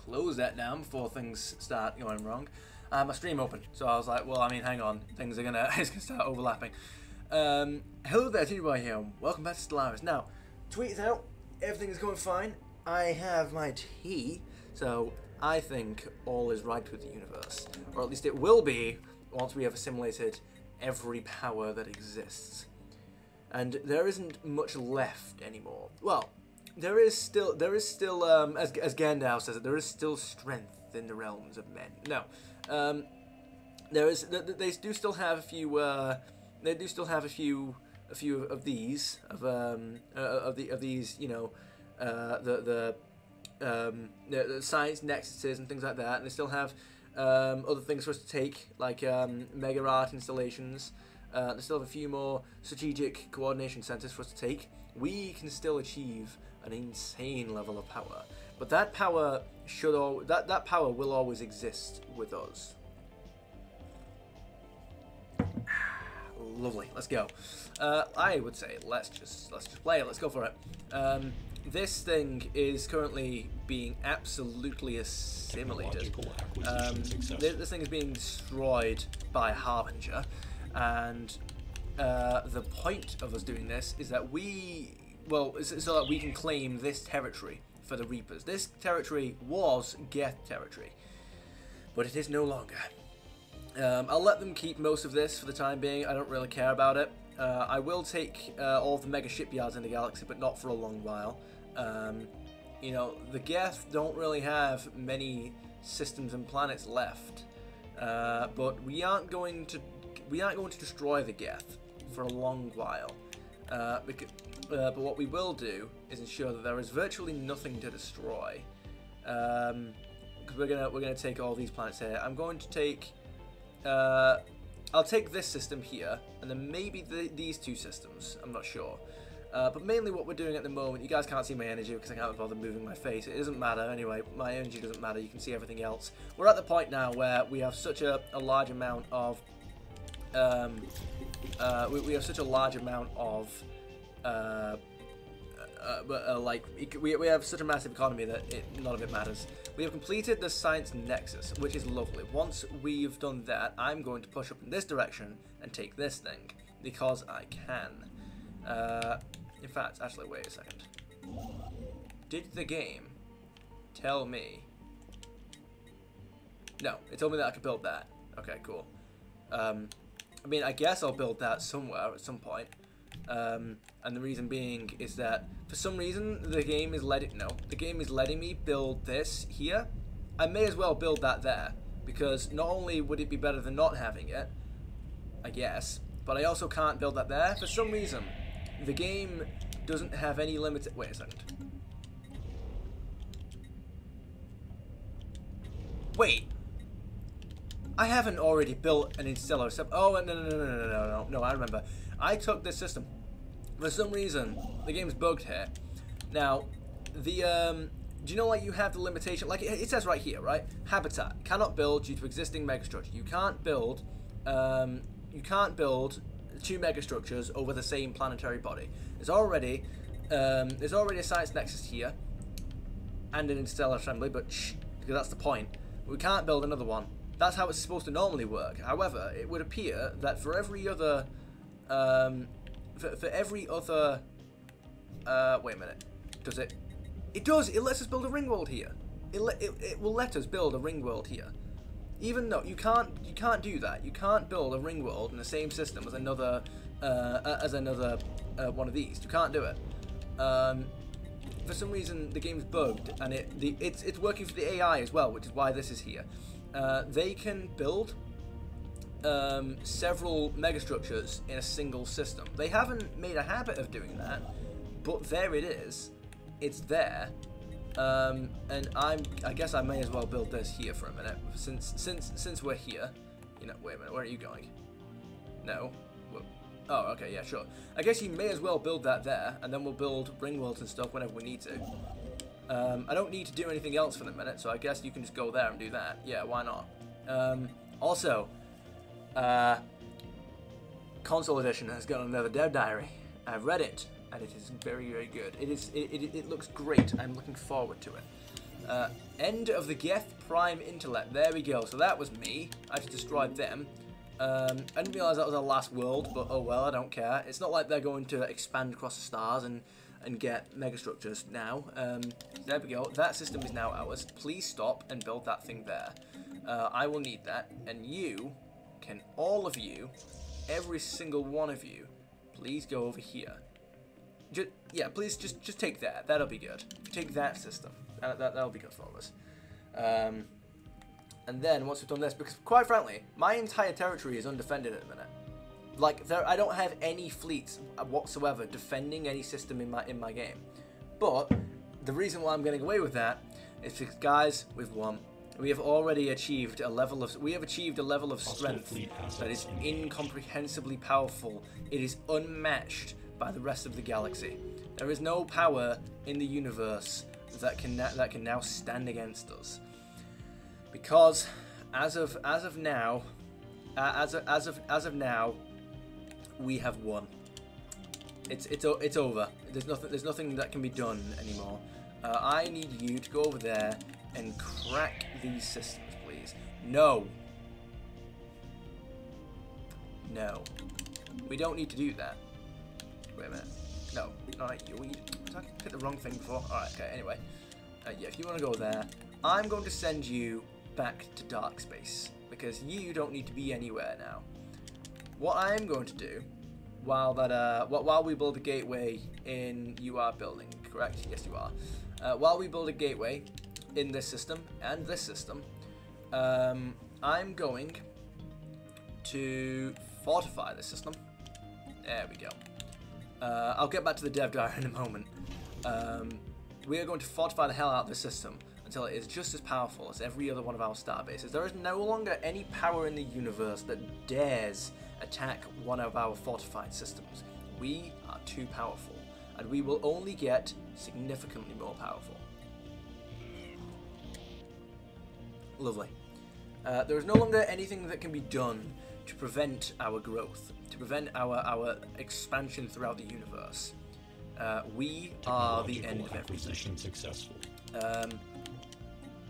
close that down before things start going wrong. I have my stream open, so I was like, well, I mean, hang on, things are gonna, it's gonna start overlapping. Hello there, TDY here, and welcome back to Stellaris. Now, tweet is out, everything is going fine. I have my tea, so I think all is right with the universe, or at least it will be once we have assimilated every power that exists. And there isn't much left anymore. Well, there is still, as Gandalf says it, there is still strength in the realms of men. No, they do still have a few, a few of these, of these, you know, the science nexuses and things like that, and they still have other things for us to take, like mega art installations. They still have a few more strategic coordination centers for us to take. We can still achieve an insane level of power, but that power that power will always exist with us. Lovely. Let's go. I would say let's just play it. Let's go for it. This thing is currently being absolutely assimilated. This thing is being destroyed by Harbinger, and the point of us doing this is that so that we can claim this territory for the Reapers. This territory was Geth territory, but it is no longer. I'll let them keep most of this for the time being. I don't really care about it. I will take all of the mega shipyards in the galaxy, but not for a long while. You know, the Geth don't really have many systems and planets left, but we aren't going to destroy the Geth for a long while. But what we will do is ensure that there is virtually nothing to destroy. Because we're gonna take all these planets here. I'm going to take. I'll take this system here, and then maybe these two systems. I'm not sure. But mainly what we're doing at the moment, you guys can't see my energy because I can't bother moving my face. It doesn't matter anyway. My energy doesn't matter. You can see everything else. We're at the point now where we have such a large amount of. We have such a large amount of. We have such a massive economy that none of it matters. We have completed the science nexus, which is lovely. Once we've done that, I'm going to push up in this direction and take this thing, because I can. In fact, actually, wait a second. Did the game tell me? No, it told me that I could build that. Okay, cool. I mean, I guess I'll build that somewhere at some point. And the reason being is that for some reason the game is letting me build this here. I may as well build that there, because not only would it be better than not having it, I guess, but I also can't build that there. For some reason the game doesn't have any limit. Wait a second. Wait, I haven't already built an Interstellar. Oh no, I remember. I took this system. For some reason, the game's bugged here. Now, do you know, like, you have the limitation, like it says right here, right? Habitat cannot build due to existing megastructure. You can't build two megastructures over the same planetary body. There's already a science nexus here and an interstellar assembly, but because that's the point. We can't build another one. That's how it's supposed to normally work. However, it would appear that for every other wait a minute, does it? It does. It lets us build a ring world here. It will let us build a ring world here, even though you can't do that. You can't build a ring world in the same system as another one of these. You can't do it. For some reason, the game's bugged, and it's working for the AI as well, which is why this is here. They can build several megastructures in a single system. They haven't made a habit of doing that, but there it is. It's there, and I guess I may as well build this here for a minute, since we're here. You know, wait a minute, where are you going? No. Oh, okay, yeah, sure. I guess you may as well build that there, and then we'll build ring worlds and stuff whenever we need to. I don't need to do anything else for the minute, so I guess you can just go there and do that. Yeah, why not? Also, Console Edition has got another dev diary. I've read it, and it is very, very good. It looks great. I'm looking forward to it. End of the Geth Prime Intellect. There we go. So that was me. I just destroyed them. I didn't realise that was our last world, but oh well, I don't care. It's not like they're going to expand across the stars and get megastructures now. There we go. That system is now ours. Please stop and build that thing there. I will need that. And you can, all of you, every single one of you, please go over here. Yeah, please just take that. That'll be good. Take that system. That'll be good for us. And then once we've done this, because quite frankly, my entire territory is undefended at the minute. Like I don't have any fleets whatsoever defending any system in my game. But the reason why I'm getting away with that is because, guys, we've won. We have already achieved a level of strength that is incomprehensibly powerful. It is unmatched by the rest of the galaxy. There is no power in the universe that can now stand against us. Because as of now, we have won. It's over. There's nothing that can be done anymore. I need you to go over there and crack these systems, please. No. No. We don't need to do that. Wait a minute. No. Alright, you. I picked the wrong thing before. Alright, okay, anyway. Yeah, if you want to go there, I'm going to send you back to dark space, because you don't need to be anywhere now. What I'm going to do, while we build a gateway in, you are building, correct? Yes, you are. While we build a gateway in this system and this system, I'm going to fortify this system. There we go. I'll get back to the dev diary in a moment. We are going to fortify the hell out of this system until it is just as powerful as every other one of our star bases. There is no longer any power in the universe that dares attack one of our fortified systems. We are too powerful, and we will only get significantly more powerful. Lovely. There is no longer anything that can be done to prevent our growth, to prevent our expansion throughout the universe. We are the end of everything. Successful.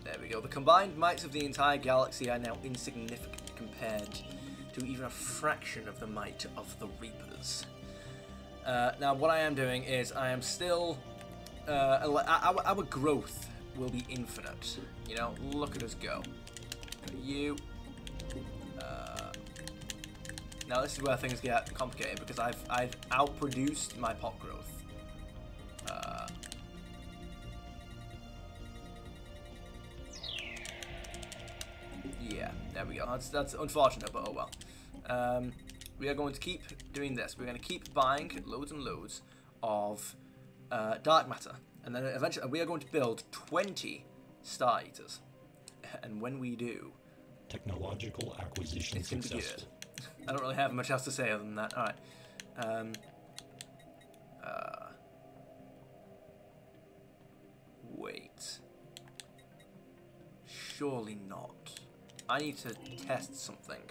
There we go. The combined mights of the entire galaxy are now insignificant compared to even a fraction of the might of the Reapers. Now, what I am doing is I am still... our growth will be infinite. You know, look at us go. You... now, this is where things get complicated, because I've outproduced my pop growth. Yeah, there we go. That's unfortunate, but oh well. We are going to keep doing this. We're going to keep buying loads and loads of dark matter, and then eventually we are going to build 20 Star Eaters. And when we do, technological acquisition it's going to be successful. good. I don't really have much else to say other than that. All right. Wait. Surely not. I need to test something.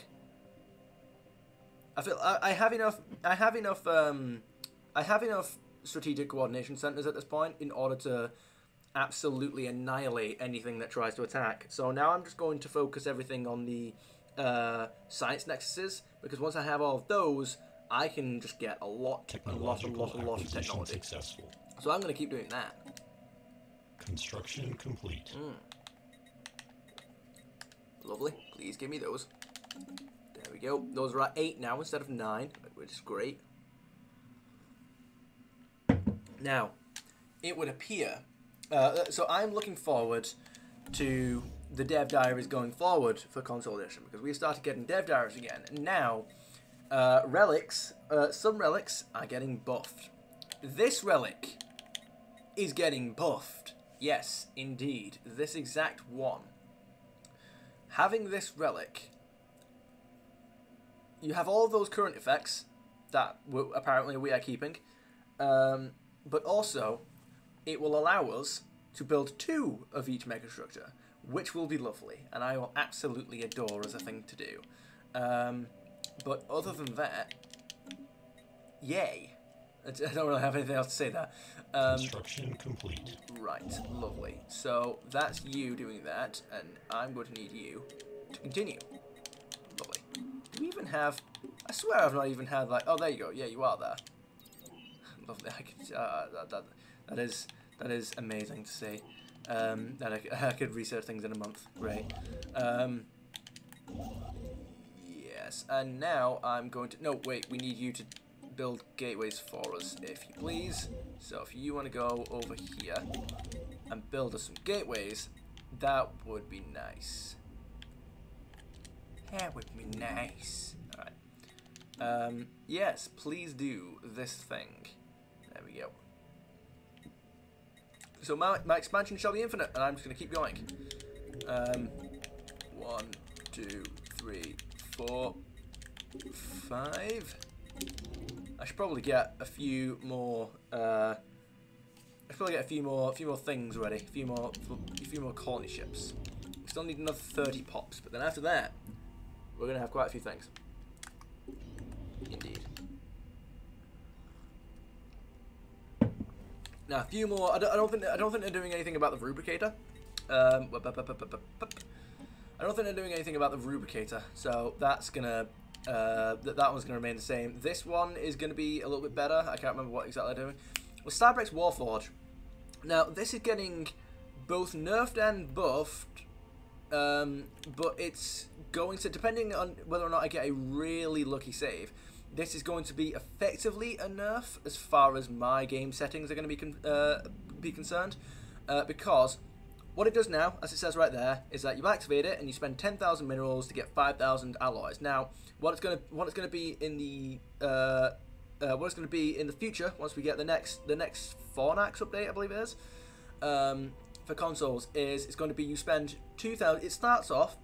I feel I have enough. I have enough strategic coordination centers at this point in order to absolutely annihilate anything that tries to attack. So now I'm just going to focus everything on the science nexuses, because once I have all of those, I can just get a lot of technology. Successful. So I'm going to keep doing that. Construction complete. Lovely. Please give me those. There we go. Those are at 8 now instead of 9, which is great. Now, it would appear... so I'm looking forward to the dev diaries going forward for console edition, because we started getting dev diaries again. And now, relics, some relics are getting buffed. This relic is getting buffed. Yes, indeed. This exact one. Having this relic, you have all of those current effects that apparently we are keeping, but also it will allow us to build 2 of each megastructure, which will be lovely, and I will absolutely adore as a thing to do. But other than that, yay. I don't really have anything else to say there. Construction complete. Right, lovely. So that's you doing that, and I'm going to need you to continue. Lovely. Do we even have... I swear I've not even had, like... Oh, there you go. Yeah, you are there. Lovely. I could, that is amazing to see. That I could research things in a month. Great. Yes, and now I'm going to... No, wait, we need you to build gateways for us, if you please. So if you want to go over here and build us some gateways, that would be nice. That would be nice. Alright. Yes, please do this thing. There we go. So my expansion shall be infinite, and I'm just going to keep going. 1, 2, 3, 4, 5. I should probably get a few more. I should probably get a few more things ready. A few more colony ships. We still need another 30 pops, but then after that, we're gonna have quite a few things. Indeed. Now a few more. I don't think they're doing anything about the rubricator. I don't think they're doing anything about the rubricator, so that's gonna. That one's going to remain the same. This one is going to be a little bit better. I can't remember what exactly they're doing. Well, Cyberx Warforge. Now, this is getting both nerfed and buffed, but it's going to, depending on whether or not I get a really lucky save, this is going to be effectively a nerf as far as my game settings are going to be concerned, because what it does now, as it says right there, is that you activate it and you spend 10,000 minerals to get 5,000 alloys. Now, what it's going to be in the future, once we get the next Fornax update, I believe it is, for consoles, is it's going to be you spend 2,000. It starts off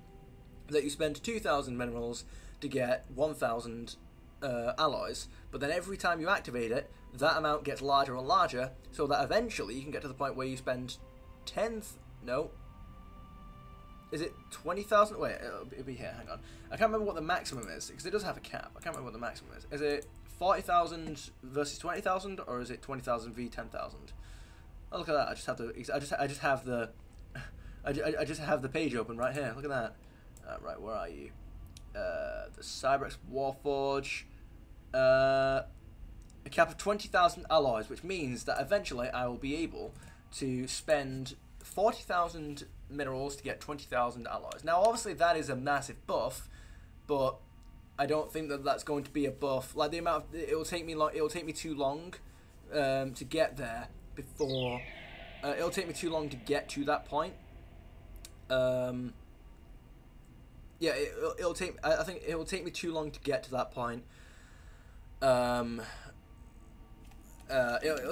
that you spend 2,000 minerals to get 1,000 alloys, but then every time you activate it, that amount gets larger and larger, so that eventually you can get to the point where you spend 10. No. Is it 20,000? Wait, it'll be here. Hang on. I can't remember what the maximum is, because it does have a cap. I can't remember what the maximum is. Is it 40,000 versus 20,000, or is it 20,000 v 10,000? Oh, look at that. I just have the I just have the page open right here. Look at that. Right, where are you? The Cyberx Warforge. A cap of 20,000 alloys, which means that eventually I will be able to spend 40,000 minerals to get 20,000 alloys. Now, obviously, that is a massive buff, but I don't think that that's going to be a buff. Like the amount of, it will take me too long to get there before. It'll take me too long to get to that point. Yeah, it'll take. I think it will take me too long to get to that point. It'll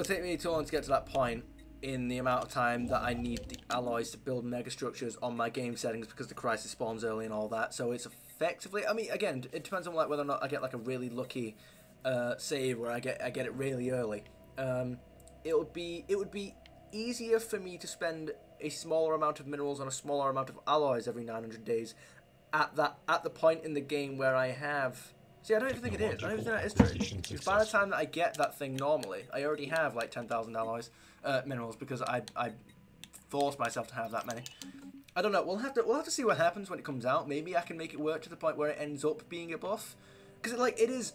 take me too long to get to that point in the amount of time that I need the alloys to build megastructures on my game settings, because the crisis spawns early and all that. So it's effectively, I mean, again, it depends on like whether or not I get like a really lucky save where I get it really early. It would be easier for me to spend a smaller amount of minerals on a smaller amount of alloys every 900 days at the point in the game where I have. See, I don't even think it is. I don't even think that is true. Because by the time that I get that thing normally, I already have like 10,000 alloys, minerals, because I forced myself to have that many. I don't know. We'll have to see what happens when it comes out. Maybe I can make it work to the point where it ends up being a buff. Because it is,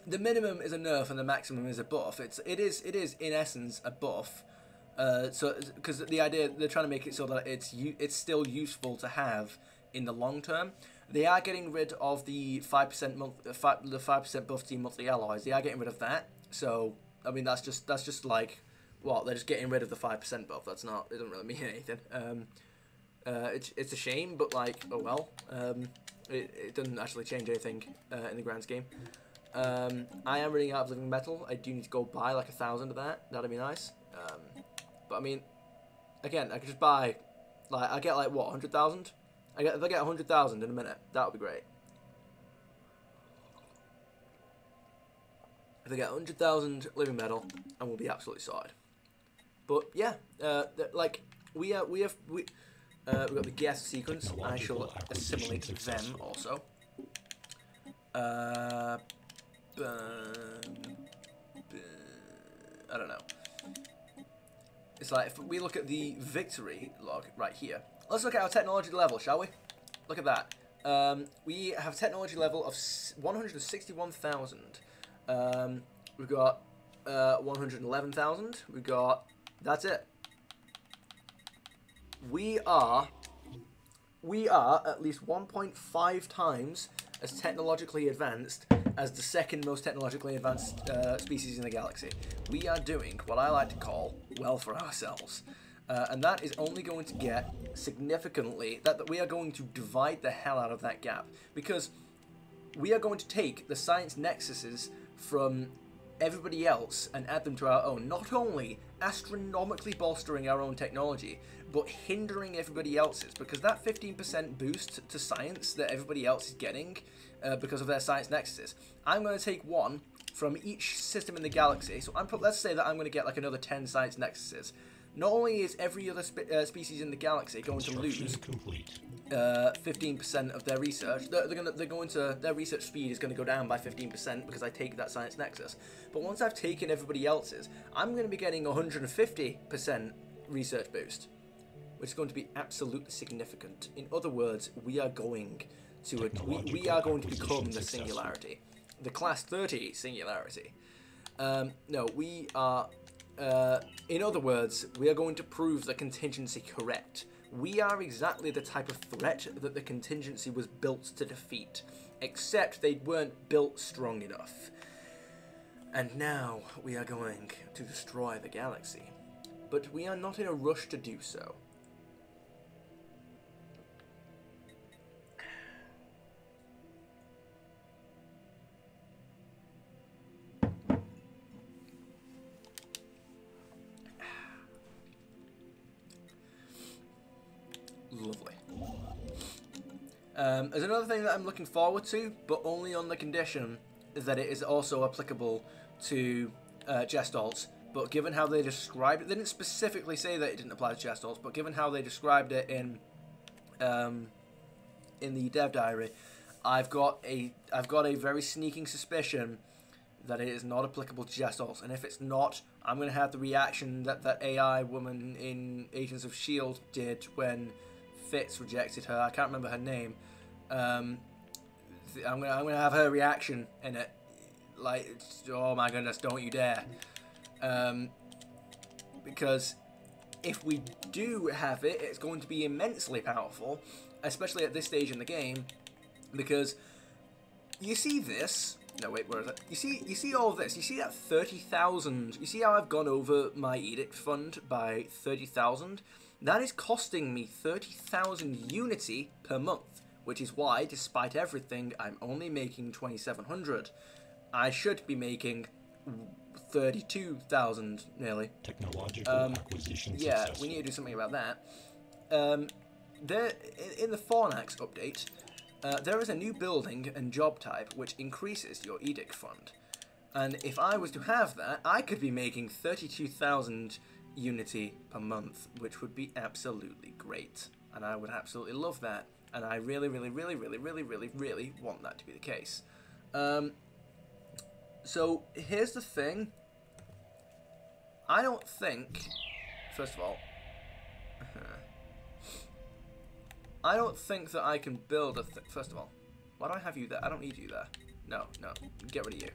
the minimum is a nerf and the maximum is a buff. It is in essence a buff. So because the idea, they're trying to make it so that it's still useful to have in the long term. They are getting rid of the 5% buff to monthly alloys. They are getting rid of that. So I mean, that's just like, what, they're just getting rid of the 5% buff. It doesn't really mean anything. It's a shame, but like, oh well. It doesn't actually change anything in the grand scheme. I am running out of living metal. I do need to go buy like 1,000 of that. That'd be nice. But I mean, again, I could just buy, like, I get like what, 100,000. If I get 100,000 in a minute, that would be great. If I get 100,000 living metal, and we'll be absolutely sorted. But yeah, like we've got the guest sequence, and I shall assimilate them also. I don't know. It's like, if we look at the victory log right here. Let's look at our technology level, shall we? Look at that. We have technology level of 161,000. We've got 111,000. We've got... That's it. We are at least 1.5 times as technologically advanced as the second most technologically advanced species in the galaxy. We are doing what I like to call well for ourselves. And that is only going to get significantly, that we are going to divide the hell out of that gap. Because we are going to take the science nexuses from everybody else and add them to our own. Not only astronomically bolstering our own technology, but hindering everybody else's. Because that 15% boost to science that everybody else is getting because of their science nexuses, I'm going to take one from each system in the galaxy. So let's say that I'm going to get like another 10 science nexuses. Not only is every other species in the galaxy going to lose 15% of their research, their research speed is going to go down by 15% because I take that science nexus. But once I've taken everybody else's, I'm going to be getting 150% research boost, which is going to be absolutely significant. In other words, we are going to become the singularity, the class 30 singularity. No, we are. In other words, we are going to prove the contingency correct. We are exactly the type of threat that the contingency was built to defeat, except they weren't built strong enough. And now we are going to destroy the galaxy. But we are not in a rush to do so. Lovely. There's another thing that I'm looking forward to, but only on the condition that it is also applicable to Gestalt. But given how they described it, they didn't specifically say that it didn't apply to Gestalt, but given how they described it in the dev diary, I've got a very sneaking suspicion that it is not applicable to Gestalt. And if it's not, I'm going to have the reaction that that AI woman in Agents of S.H.I.E.L.D. did when Fitz rejected her. I can't remember her name. I'm gonna have her reaction in it, like, oh my goodness, don't you dare. Because if we do have it, it's going to be immensely powerful, especially at this stage in the game. Because you see this. No, wait, where is it? You see all this. You see that 30,000. You see how I've gone over my edict fund by 30,000. That is costing me 30,000 unity per month, which is why, despite everything, I'm only making 2,700. I should be making 32,000 nearly. Technological acquisition yeah, successful. we need to do something about that. There, in the Fornax update, there is a new building and job type which increases your edict fund. And if I was to have that, I could be making 32,000 unity per month, which would be absolutely great. And I would absolutely love that. And I really, really, really, really, really, really, really want that to be the case. So here's the thing. I don't think, first of all, I don't think that I can build a first of all, why do I have you there? I don't need you there. No, no, get rid of you.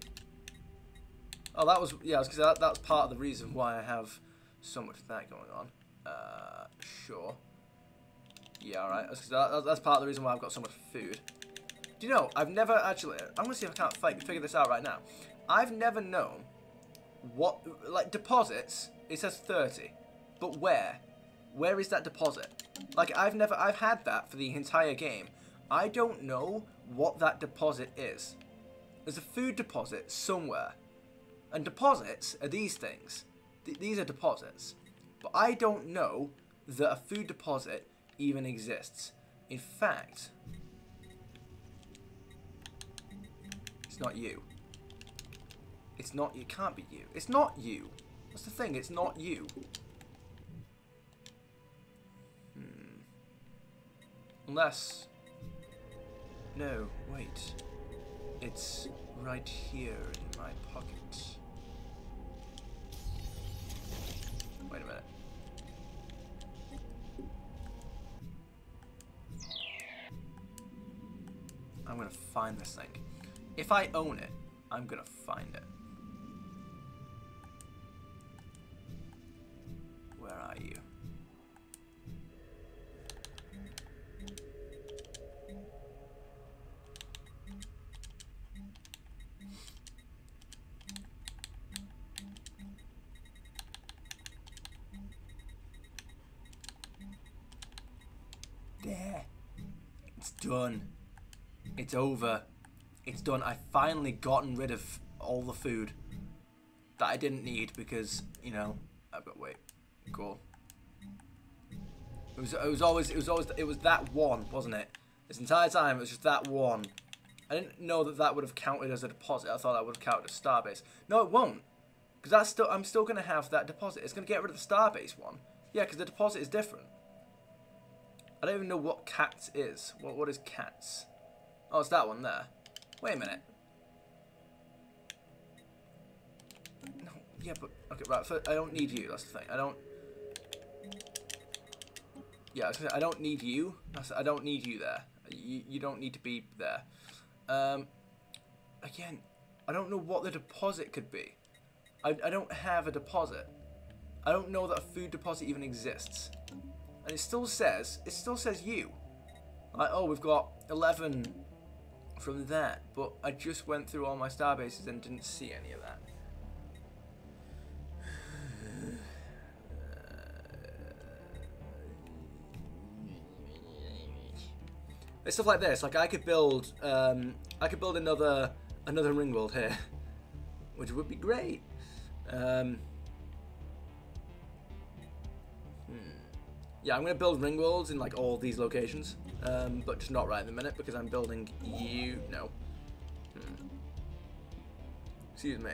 Oh, that was, yeah, I was gonna say that's part of the reason why I have so much of that going on. Sure. Yeah, alright. That's part of the reason why I've got so much food. Do you know, I've never actually, I'm gonna see if I can't figure this out right now. I've never known what, like, deposits, it says 30, but where? Where is that deposit? Like, I've had that for the entire game. I don't know what that deposit is. There's a food deposit somewhere. And deposits are these things. These are deposits. But I don't know that a food deposit even exists. In fact, it's not you. It's not, it can't be you. It's not you. That's the thing, it's not you. Unless, no, wait. It's right here in my pocket. Wait a minute. I'm gonna find this thing. If I own it, I'm gonna find it. Where are you? There. It's done. It's over. It's done. I've finally gotten rid of all the food that I didn't need because, you know, I've got wait. Cool. It was that one, wasn't it? This entire time it was just that one. I didn't know that that would have counted as a deposit. I thought that would have counted as Starbase. No, it won't. Because I'm still going to have that deposit. It's going to get rid of the Starbase one. Yeah, because the deposit is different. I don't even know what cats is. What is cats? Oh, it's that one there. Wait a minute. No, yeah, but okay, right. I don't need you. That's the thing. I don't. Yeah, I don't need you. I don't need you there. You don't need to be there. Again, I don't know what the deposit could be. I don't have a deposit. I don't know that a food deposit even exists. And it still says you. Like, oh, we've got 11 from that, but I just went through all my starbases and didn't see any of that. It's stuff like this. Like I could build another ring world here, which would be great. Yeah, I'm gonna build ring worlds in like all these locations, but just not right in the minute because I'm building you. No. Excuse me.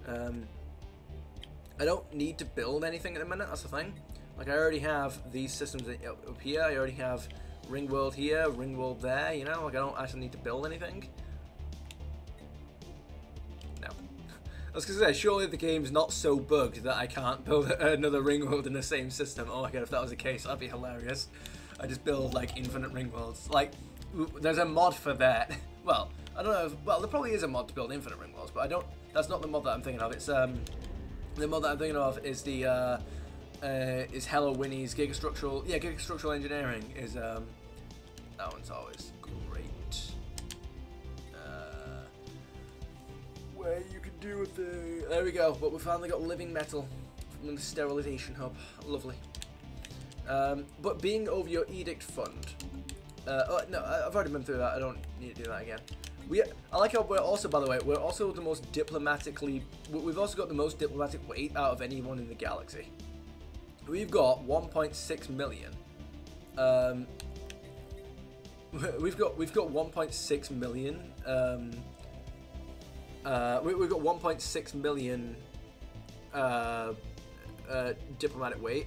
I don't need to build anything at the minute. That's the thing. Like I already have these systems up here. I already have ring world here, ring world there. You know, like I don't actually need to build anything. No. I was gonna say, surely the game's not so bugged that I can't build another ring world in the same system. Oh my god, if that was the case, that'd be hilarious. I just build like infinite ring worlds. Like, there's a mod for that. Well, I don't know. Well, there probably is a mod to build infinite ring worlds, but I don't. That's not the mod that I'm thinking of. It's the mod that I'm thinking of is the is Hello Winnie's gigastructural. Yeah, gigastructural engineering is that one's always great. Where you can do with the... There we go, but we finally got living metal from the sterilization hub. Lovely. But being over your edict fund... oh, no, I've already been through that. I don't need to do that again. I like how we're also, by the way, we're also the most diplomatically... We've also got the most diplomatic weight out of anyone in the galaxy. We've got 1.6 million. We've got 1.6 million. We've got 1.6 million diplomatic weight,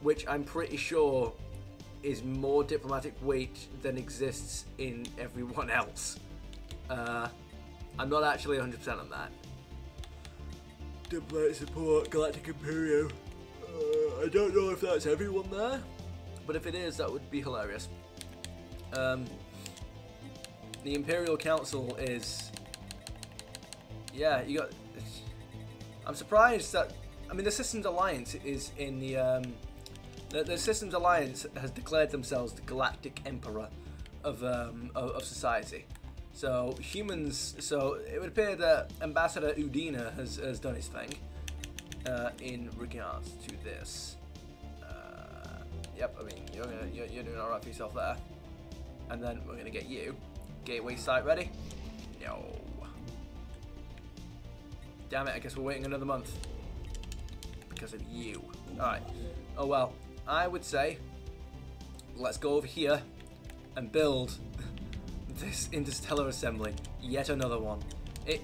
which I'm pretty sure is more diplomatic weight than exists in everyone else. I'm not actually 100% on that. Diplomatic support, Galactic Imperium. I don't know if that's everyone there, but if it is, that would be hilarious. The Imperial Council is... Yeah, you got... I'm surprised that... I mean, the Systems Alliance is in the... The Systems Alliance has declared themselves the Galactic Emperor of society. So, humans... So, it would appear that Ambassador Udina has done his thing in regards to this. Yep, I mean, you're doing alright for yourself there. And then we're going to get you. Gateway site ready? No. Damn it, I guess we're waiting another month. Because of you. Alright. Oh well. I would say, let's go over here and build this interstellar assembly. Yet another one. It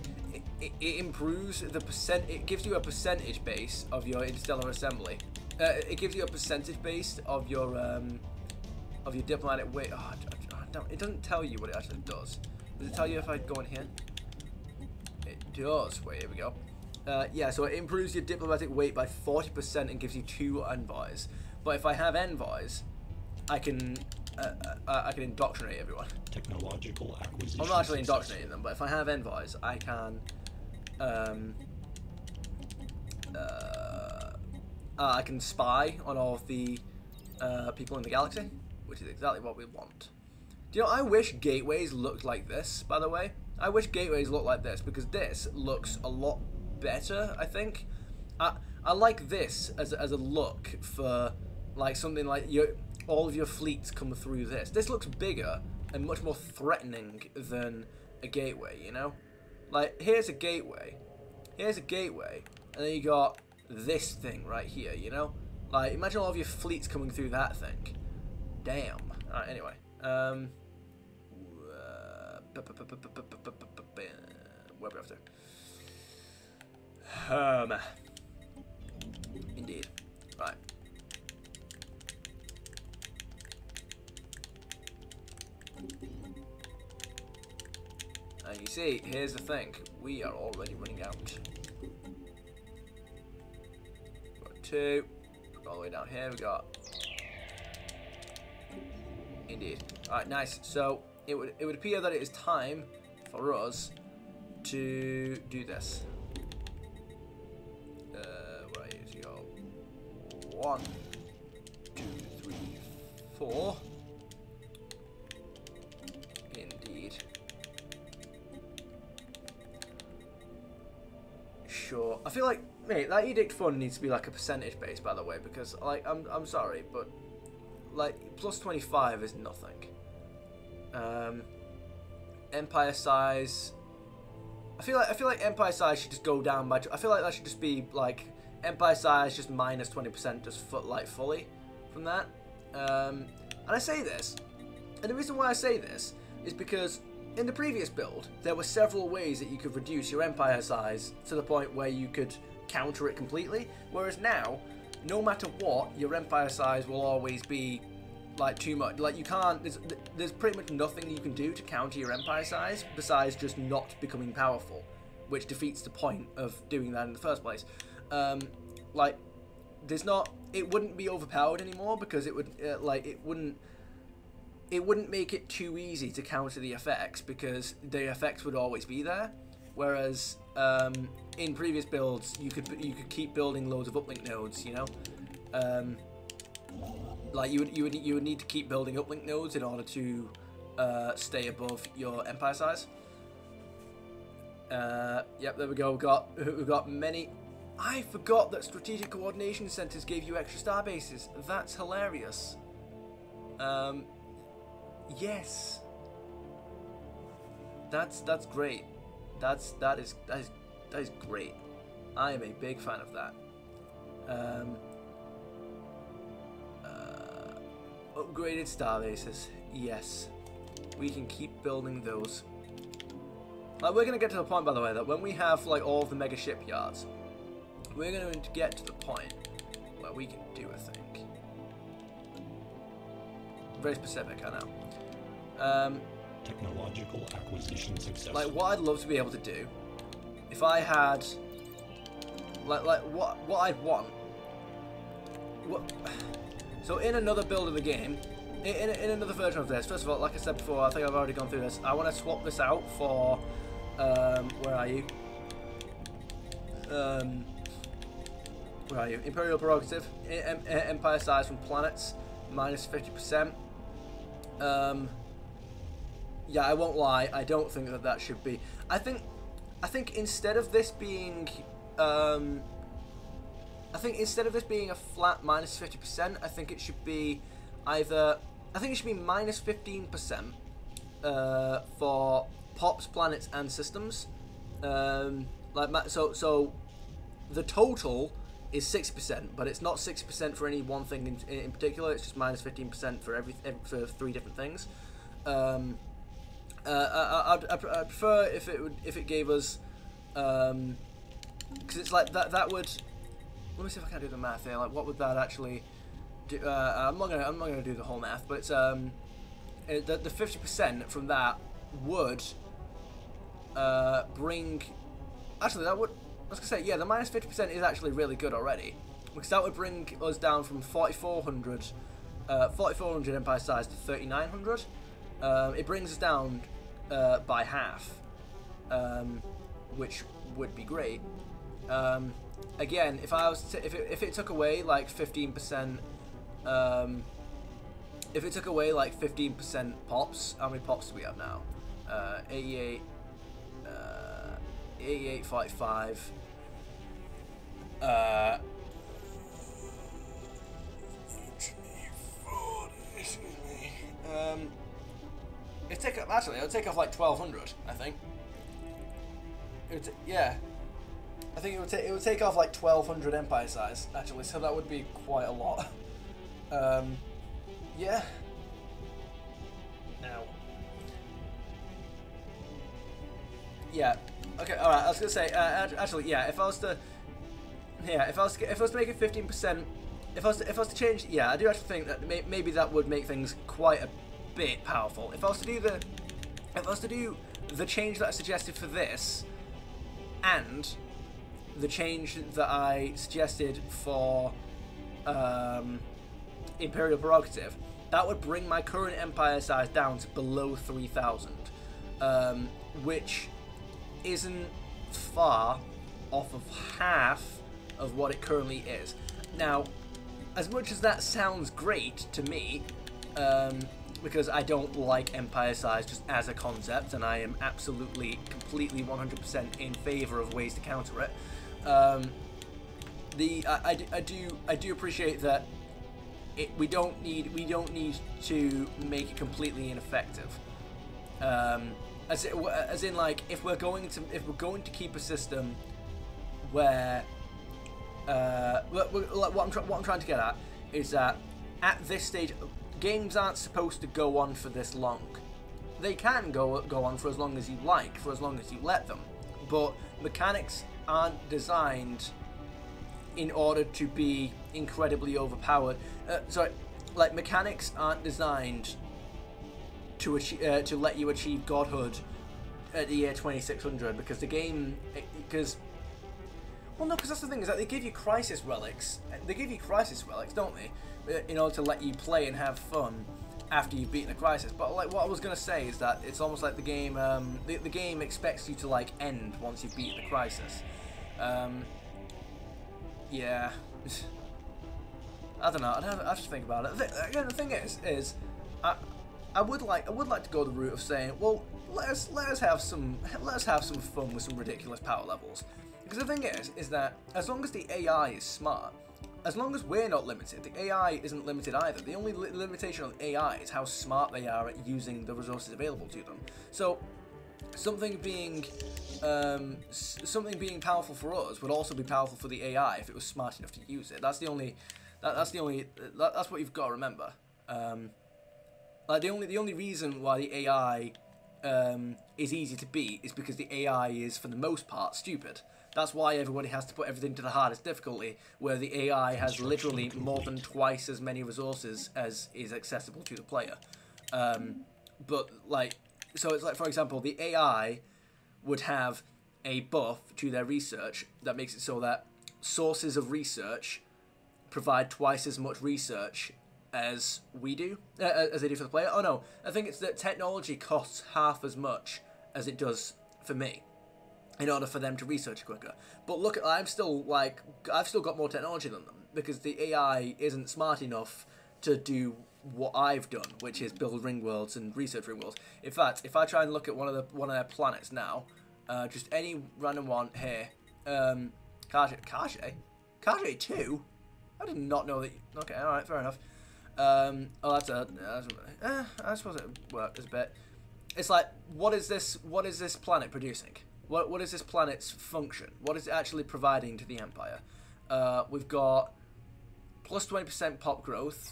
improves the percent. It gives you a percentage base of your interstellar assembly. It gives you a percentage base of your diplomatic weight. Oh, it doesn't tell you what it actually does. Does it tell you if I go in here? It does. Wait, here we go. Yeah, so it improves your diplomatic weight by 40% and gives you 2 envoys. But if I have envoys, I can indoctrinate everyone. Technological acquisition. I'm not actually indoctrinating them, but if I have envoys, I can I can spy on all of the people in the galaxy, which is exactly what we want. Do you know, I wish gateways looked like this, by the way. I wish gateways looked like this, because this looks a lot better, I think. I like this as a look for, like, something like all of your fleets come through this. This looks bigger and much more threatening than a gateway, you know? Like, here's a gateway, and then you got this thing right here, you know? Like, imagine all of your fleets coming through that thing. Damn. Alright, anyway. Where we have to? Indeed. Right. And you see, here's the thing. We are already running out. Got 2. All the way down here we got. Indeed. Alright, nice. So it would appear that it is time for us to do this. Where are you? So you go 1, 2, 3, 4. Indeed. Sure. I feel like, mate, that edict fund needs to be like a percentage base, by the way, because like I'm sorry, but like plus 25 is nothing. Empire size. I feel like empire size should just go down by. I feel like that should just be like empire size just minus 20%, just fully from that. And I say this, and the reason why I say this is because in the previous build there were several ways that you could reduce your empire size to the point where you could counter it completely. Whereas now, no matter what, your empire size will always be like too much. Like you can't. There's pretty much nothing you can do to counter your empire size besides just not becoming powerful, which defeats the point of doing that in the first place. Like there's not. It wouldn't be overpowered anymore because it would like it wouldn't make it too easy to counter the effects because the effects would always be there. Whereas in previous builds you could keep building loads of uplink nodes, you know. Like you would need to keep building uplink nodes in order to stay above your empire size. Yep, there we go. We've got many. I forgot that strategic coordination centers gave you extra star bases. That's hilarious. Yes. That's great. That is great. I am a big fan of that. Upgraded star bases. Yes. We can keep building those. Like, we're going to get to the point, by the way, that when we have like all of the mega shipyards, we're going to get to the point where we can do a thing. Very specific, I know. Technological acquisition success. Like, what I'd love to be able to do, if I had, like what I'd want. So in another build of the game, in another version of this, first of all, like I said before, I think I've already gone through this. I want to swap this out for, where are you? Where are you? Imperial prerogative, empire size from planets, minus 50%. Yeah, I won't lie. I don't think that should be. I think instead of this being, I think instead of this being a flat minus 50%, I think it should be either. I think it should be minus 15% for pops, planets, and systems. So the total is 6%, but it's not 6% for any one thing in particular. It's just minus 15% for for 3 different things. I'd prefer if it gave us, because it's like that would. Let me see if I can do the math here. Like, what would that actually do? I'm not gonna do the whole math, but it's the 50% from that would bring. Actually, that would. was gonna say, yeah, the minus 50% is actually really good already, because that would bring us down from 4,400 empire size to 3,900. It brings us down by half, which would be great. Again, if I was to, if it took away like 15%, if it took away like 15% pops, how many pops do we have now? 88, 88, 45. Actually, it'll take off like 1,200, I think. Yeah, I think it would take off like 1,200 empire size actually, so that would be quite a lot. Yeah. Now. Yeah. Okay. All right. I was gonna say actually, yeah. If I was to make it 15%, if I was to change, yeah, I do actually think that maybe that would make things quite a bit powerful. If I was to do the change that I suggested for this, and the change that I suggested for Imperial Prerogative, that would bring my current empire size down to below 3,000, which isn't far off of half of what it currently is. Now, as much as that sounds great to me, because I don't like empire size just as a concept, and I am absolutely, completely, 100% in favor of ways to counter it. I do appreciate that we don't need to make it completely ineffective. As in, like, if we're going to keep a system where what I'm trying to get at is that at this stage, games aren't supposed to go on for this long. They can go on for as long as you like, for as long as you let them, but mechanics aren't designed in order to be incredibly overpowered. Mechanics aren't designed to let you achieve godhood at the year 2600, because the game, well, no, because that's the thing, is that they give you crisis relics. They give you crisis relics, don't they, in order to let you play and have fun after you've beaten a crisis. But like, what I was gonna say is that it's almost like the game, the game expects you to like end once you've beaten the crisis. Yeah. I don't know. I have to think about it. Again, the thing is, I would like to go the route of saying, well, let us have some fun with some ridiculous power levels. Because the thing is that as long as the AI is smart, as long as we're not limited, the AI isn't limited either. The only limitation on the AI is how smart they are at using the resources available to them. So something being powerful for us would also be powerful for the AI if it was smart enough to use it. That's what you've got to remember. Like the only reason why the AI is easy to beat is because the AI is, for the most part, stupid. That's why everybody has to put everything to the hardest difficulty, where the AI has literally more than twice as many resources as is accessible to the player. But like, so it's like, for example, the AI would have a buff to their research that makes it so that sources of research provide twice as much research as we do, as they do for the player. Oh no, I think it's that technology costs half as much as it does for me, in order for them to research quicker. But look, I've still got more technology than them, because the AI isn't smart enough to do what I've done, which is build ring worlds and research ring worlds. In fact, if I try and look at one of their planets now, just any random one here, Kage 2. I did not know that. Okay, all right, fair enough. I suppose it would work as a bit. It's like, what is this planet producing? What is this planet's function? What is it actually providing to the Empire? We've got plus 20% pop growth.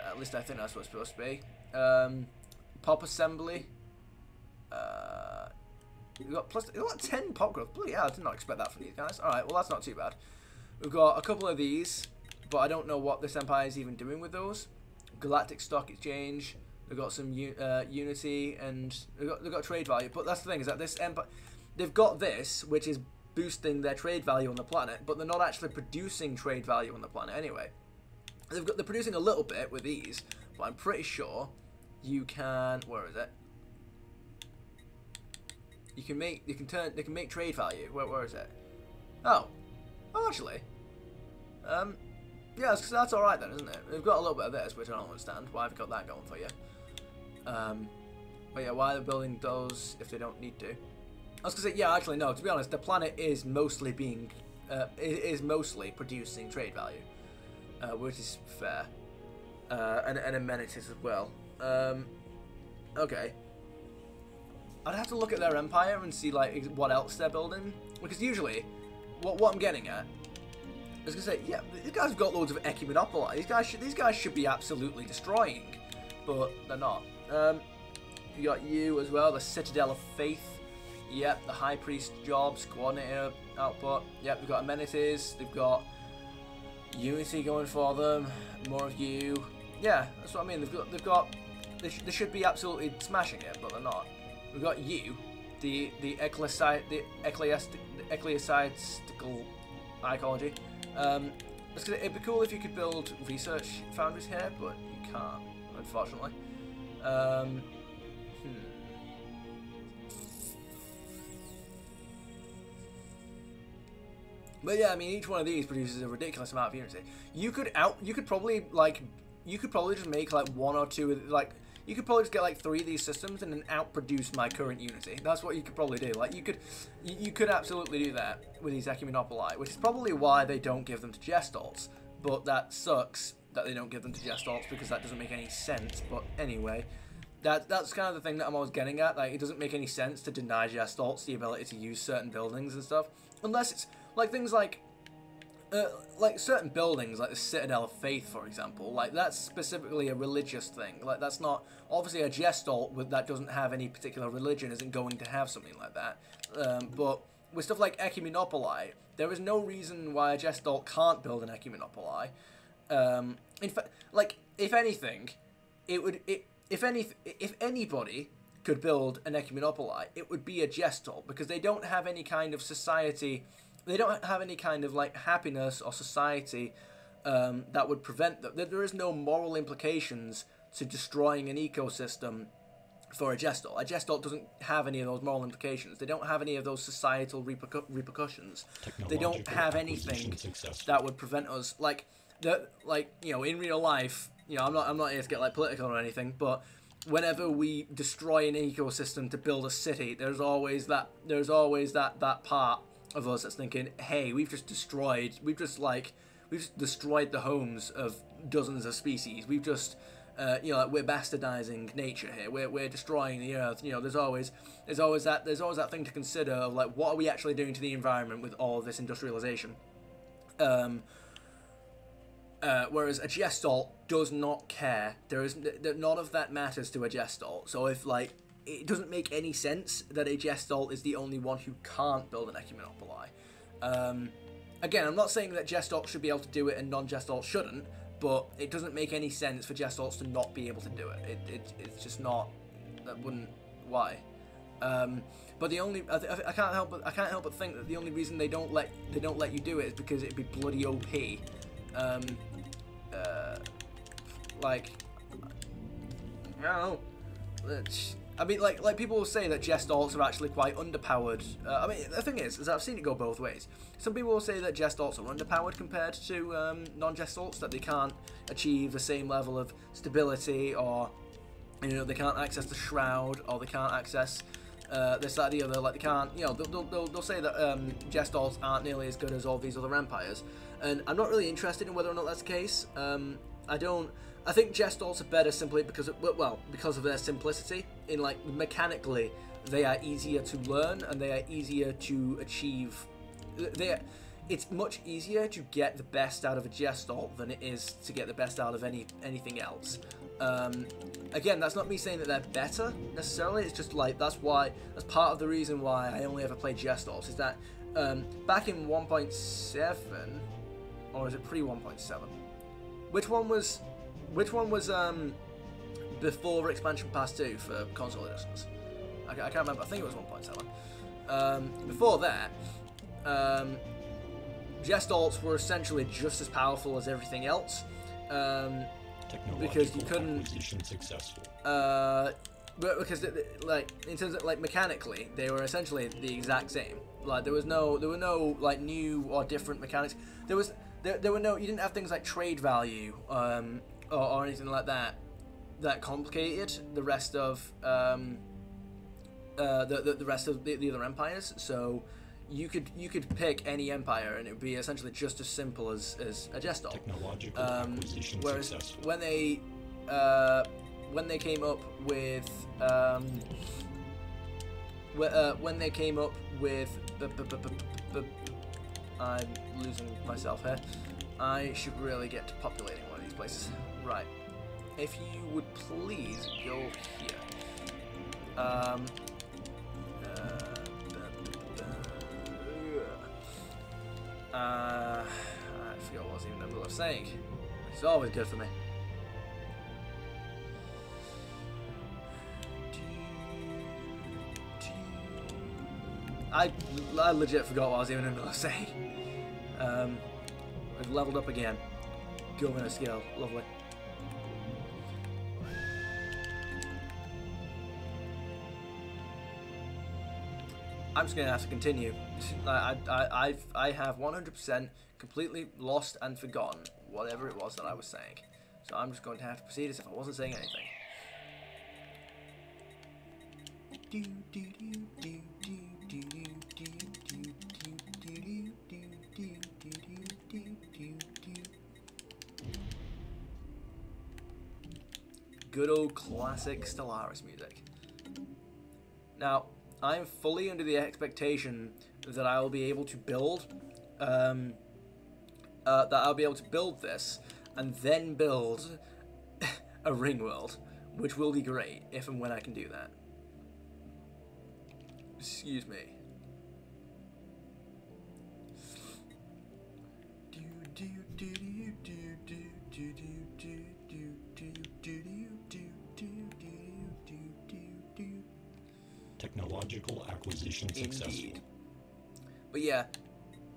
At least I think that's what it's supposed to be. Pop assembly. We've got 10 pop growth. Bloody hell, I did not expect that from these guys. Alright, well that's not too bad. We've got a couple of these, but I don't know what this Empire is even doing with those. Galactic Stock Exchange. They've got some Unity, and they've got trade value. But that's the thing, is that this Empire, they've got this, which is boosting their trade value on the planet, but they're not actually producing trade value on the planet anyway. They're producing a little bit with these, but I'm pretty sure you can. Where is it? They can make trade value. Where is it? Oh, actually, yeah, that's all right then, isn't it? They've got a little bit of this, which I don't understand. Why have you got that going for you? But yeah, why are they building those if they don't need to? I was gonna say, yeah, actually no. To be honest, the planet is mostly producing trade value, which is fair, and amenities as well. Okay. I'd have to look at their empire and see like what else they're building, because usually, what I'm getting at, I was gonna say, yeah, these guys have got loads of ecumenopoli. These guys should be absolutely destroying, but they're not. You got you as well, the Citadel of Faith. Yep, the High Priest jobs, coordinator output. Yep, they've got amenities. They've got Unity going for them. More of you. Yeah, that's what I mean. They should be absolutely smashing it, but they're not. We've got you, the ecclesiastical ecology. It'd be cool if you could build research foundries here, but you can't, unfortunately. But yeah, I mean, each one of these produces a ridiculous amount of unity. You could probably just make like one or two, like you could probably just get like 3 of these systems and then outproduce my current unity. That's what you could probably do. Like you could absolutely do that with these ecumenopoli, which is probably why they don't give them to Gestalt. But that sucks that they don't give them to Gestalt, because that doesn't make any sense. But anyway, that's kind of the thing that I'm always getting at. Like, it doesn't make any sense to deny Gestalts the ability to use certain buildings and stuff, unless it's like things like certain buildings, like the Citadel of Faith, for example. Like, that's specifically a religious thing. Like, that's not obviously a Gestalt that doesn't have any particular religion isn't going to have something like that. But with stuff like ecumenopoli, there is no reason why a Gestalt can't build an ecumenopoli. In fact, like, if anything, if anybody could build an ecumenopoli, it would be a Gestalt, because they don't have any kind of society. They don't have any kind of like happiness or society that would prevent them. There is no moral implications to destroying an ecosystem for a Gestalt. A Gestalt doesn't have any of those moral implications. They don't have any of those societal repercussions. They don't have anything that would prevent us. Like you know, in real life, you know, I'm not here to get like political or anything, but whenever we destroy an ecosystem to build a city, there's always that part of us that's thinking, hey, we've just destroyed the homes of dozens of species. We've just you know, like, we're bastardizing nature here. We're destroying the earth. You know, there's always that thing to consider of like, what are we actually doing to the environment with all of this industrialization? Whereas a Gestalt does not care. None of that matters to a Gestalt. So if like, it doesn't make any sense that a Gestalt is the only one who can't build an ecumenopoli. Again, I'm not saying that Gestalt should be able to do it and non-Gestalt shouldn't, but it doesn't make any sense for Gestalts to not be able to do it. It's just not. That wouldn't. Why? But the only I can't help but think that the only reason they don't let you do it is because it'd be bloody OP. Like, I don't know. I mean, like people will say that Gestalts are actually quite underpowered. I mean, the thing is I've seen it go both ways. Some people will say that Gestalts are underpowered compared to non-Gestalts, that they can't achieve the same level of stability, or, you know, they can't access the Shroud, or they can't access this, that, the other. Like, they can't, you know, they'll say that Gestalts aren't nearly as good as all these other empires, and I'm not really interested in whether or not that's the case. I think Gestalts are better simply because of their simplicity. In like, mechanically, they are easier to learn and they are easier to achieve. It's much easier to get the best out of a Gestalt than it is to get the best out of anything else. Again, that's not me saying that they're better necessarily. It's just like, that's part of the reason why I only ever played Gestalts, is that back in 1.7, or is it pre 1.7? Which one was before Expansion Pass 2 for console editions? I can't remember. I think it was 1.7. Before that, Gestalt were essentially just as powerful as everything else, because you couldn't. Successful. But because like in terms of like mechanically, they were essentially the exact same. Like there were no like new or different mechanics. There were no, you didn't have things like trade value or anything like that complicated the rest of the rest of the other empires. So you could pick any empire and it would be essentially just as simple as a Gestalt. Technological acquisition whereas successful. when they came up with I'm losing myself here. I should really get to populating one of these places. Right. If you would please go here. I forgot what I was even in the middle of saying. Which is always good for me. I legit forgot what I was even in the middle of saying. We've leveled up again. Governor skill, lovely. I'm just gonna have to continue. I have 100% completely lost and forgotten whatever it was that I was saying. So I'm just going to have to proceed as if I wasn't saying anything. Good old classic Stellaris music. Now, I'm fully under the expectation that I will be able to build, this, and then build a ring world, which will be great if and when I can do that. Excuse me. Technological acquisition successful. Indeed. But yeah,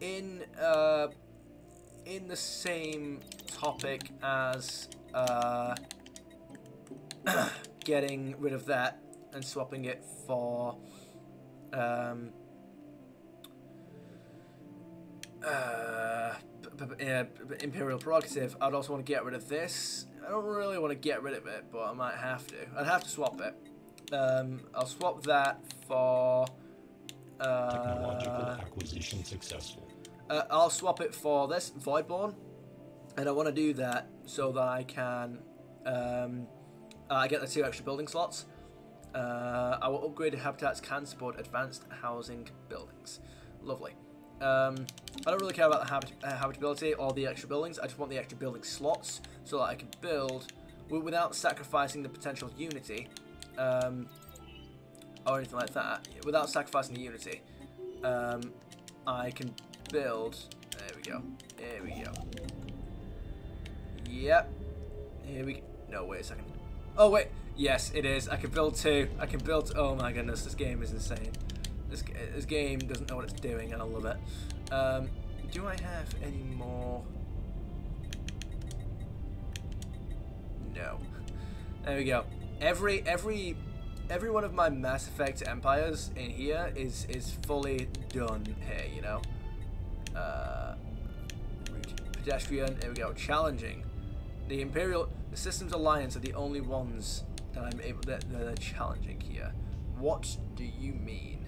in the same topic as getting rid of that and swapping it for Imperial Prerogative, I'd also want to get rid of this. I don't really want to get rid of it, but I might have to. I'd have to swap it. I'll swap that for Technological acquisition successful. I'll swap it for this Voidborn, and I want to do that so that I can I get the 2 extra building slots. Our upgraded habitats can support advanced housing buildings. Lovely. I don't really care about the habitability or the extra buildings. I just want the extra building slots so that I can build without sacrificing the potential unity. Or anything like that. Without sacrificing the unity, I can build. There we go. Here we go. Yep. Here we go. No, wait a second. Oh wait. Yes, it is. I can build 2. I can build. Oh my goodness, this game is insane. This game doesn't know what it's doing, and I love it. Do I have any more? No. There we go. Every one of my Mass Effect empires in here is fully done here, you know. Pedestrian, there we go. Challenging. The Systems Alliance are the only ones that I'm able that are challenging here. What do you mean?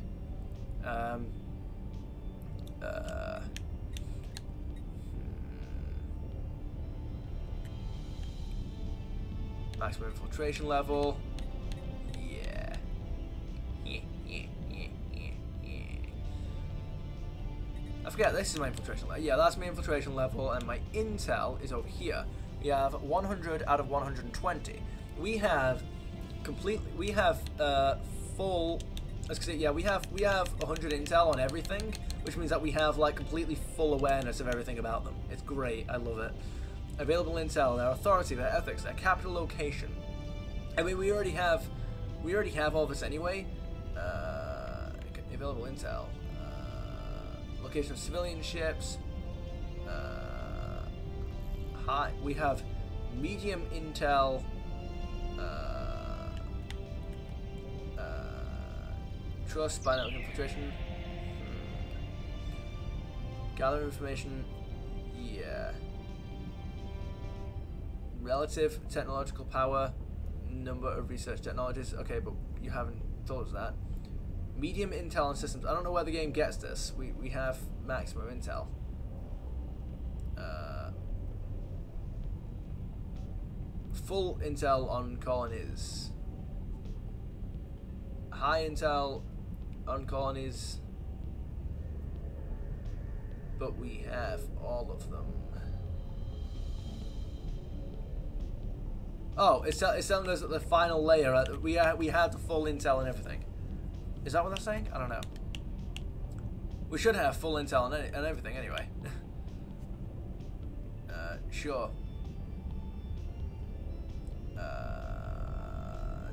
Maximum infiltration level. Yeah. I forget, this is my infiltration level. Yeah, that's my infiltration level, and my intel is over here. We have 100 out of 120. We have full. Let's say, yeah, we have 100 intel on everything, which means that we have like completely full awareness of everything about them. It's great. I love it. Available intel, their authority, their ethics, their capital location. I mean, we already have all this anyway. Available intel. location of civilian ships. High. We have medium intel. Trust by network infiltration. Gather information. Yeah. Relative technological power. Number of research technologies. Okay, but you haven't told us that. Medium intel on systems. I don't know where the game gets this. We have maximum intel. Full intel on colonies. High intel on colonies. But we have all of them. Oh, it's telling us that the final layer, we have the full intel and everything. Is that what they're saying? I don't know. We should have full intel and everything anyway. Sure.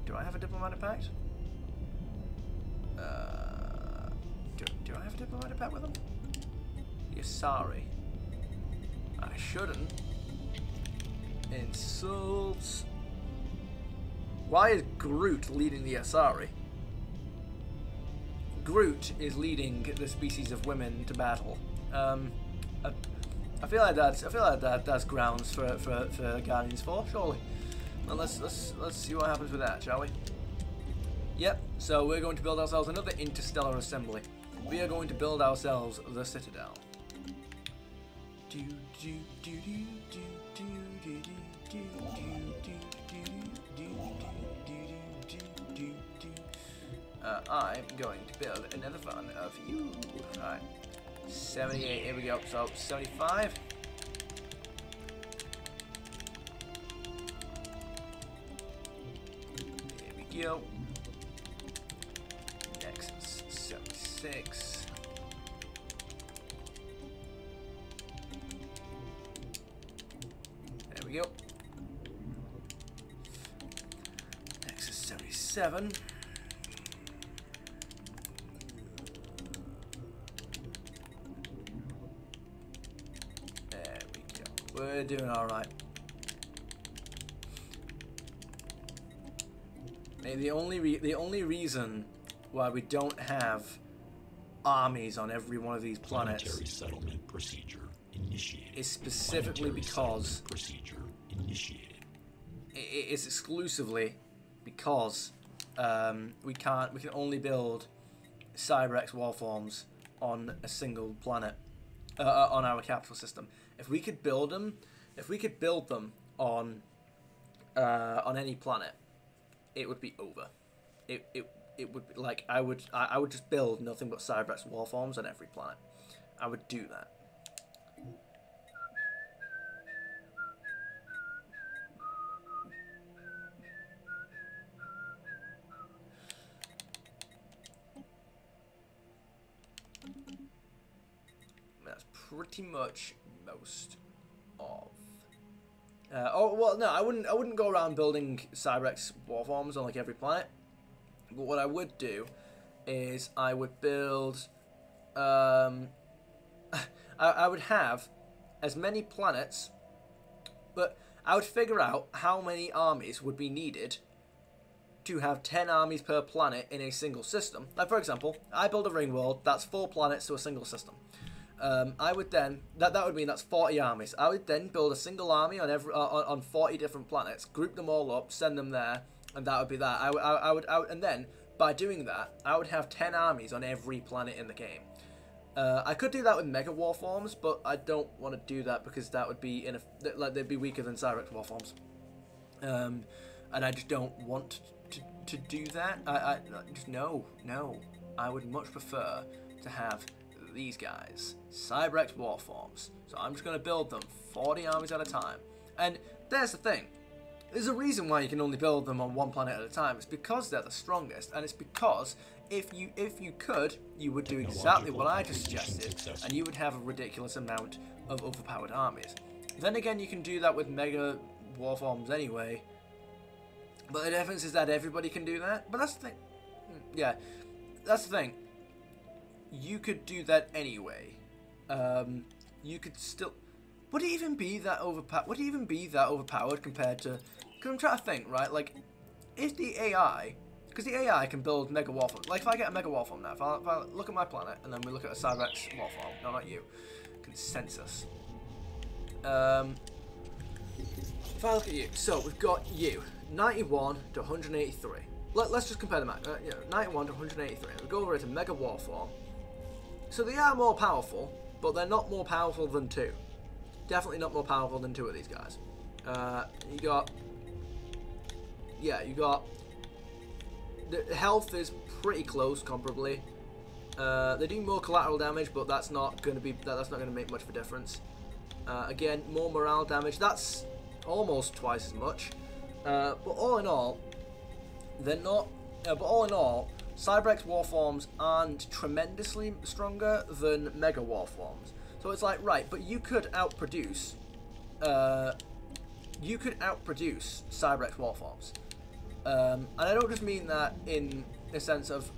Do I have a diplomatic pact? Do I have a diplomatic pact with them? You're sorry. I shouldn't. Insults. Why is Groot leading the Asari? Groot is leading the species of women to battle. I feel like that's grounds for Guardians 4, surely. Well, let's see what happens with that, shall we? Yep. So we're going to build ourselves another interstellar assembly. We are going to build ourselves the Citadel. I'm going to build another one of you. Alright. 78, here we go. So 75. Here we go. Next 76. There we go. Next is 77. We're doing all right. The only reason why we don't have armies on every one of these planets Planetary settlement procedure initiated. is specifically because Procedure initiated. it's exclusively because we can only build Cyber-X warforms on a single planet on our capital system. If we could build them on any planet, it would be over. It would be like I would just build nothing but Cyber-X warforms on every planet. I would do that. That's pretty much most of. Oh well, no, I wouldn't go around building Cyber-X warforms on like every planet. But what I would do is I would build. I would have as many planets, but I would figure out how many armies would be needed to have 10 armies per planet in a single system. Like for example, I build a ring world. That's 4 planets to a single system. I would then that would mean that's 40 armies. I would then build a single army on every on 40 different planets, group them all up, send them there, and that would be that. I would and then by doing that, I would have 10 armies on every planet in the game. I could do that with Mega Warforms, but I don't want to do that because that would be like they'd be weaker than Cyber-X Warforms, and I just don't want to do that. I just no. I would much prefer to have these guys, Cyber-X Warforms. So I'm just going to build them 40 armies at a time. And there's the thing. There's a reason why you can only build them on one planet at a time. It's because they're the strongest, and it's because if you could, you would do exactly what I just suggested, and you would have a ridiculous amount of overpowered armies. Then again, you can do that with Mega Warforms anyway. But the difference is that everybody can do that. But that's the thing. Yeah, that's the thing. You could do that anyway, you could still... Would it even be that overpowered compared to... Because I'm trying to think, right? Like, if the AI... Because the AI can build Mega Warforms. Like, if I get a Mega Warform now, if I look at my planet, and then we look at a Cyrex Warform. No, not you. Consensus. If I look at you, so we've got you, 91 to 183. Let's just compare them out. 91 to 183. We go over to Mega Warform. So they are more powerful, but they're not more powerful than 2. Definitely not more powerful than 2 of these guys. You got... The health is pretty close, comparably. They do more collateral damage, but that's not going to make much of a difference. Again, more morale damage. That's almost twice as much. But all in all, they're not. But all in all, Cyberx Warforms aren't tremendously stronger than Mega Warforms. So it's like, right, but you could outproduce. Cyberx Warforms. And I don't just mean that in the sense of.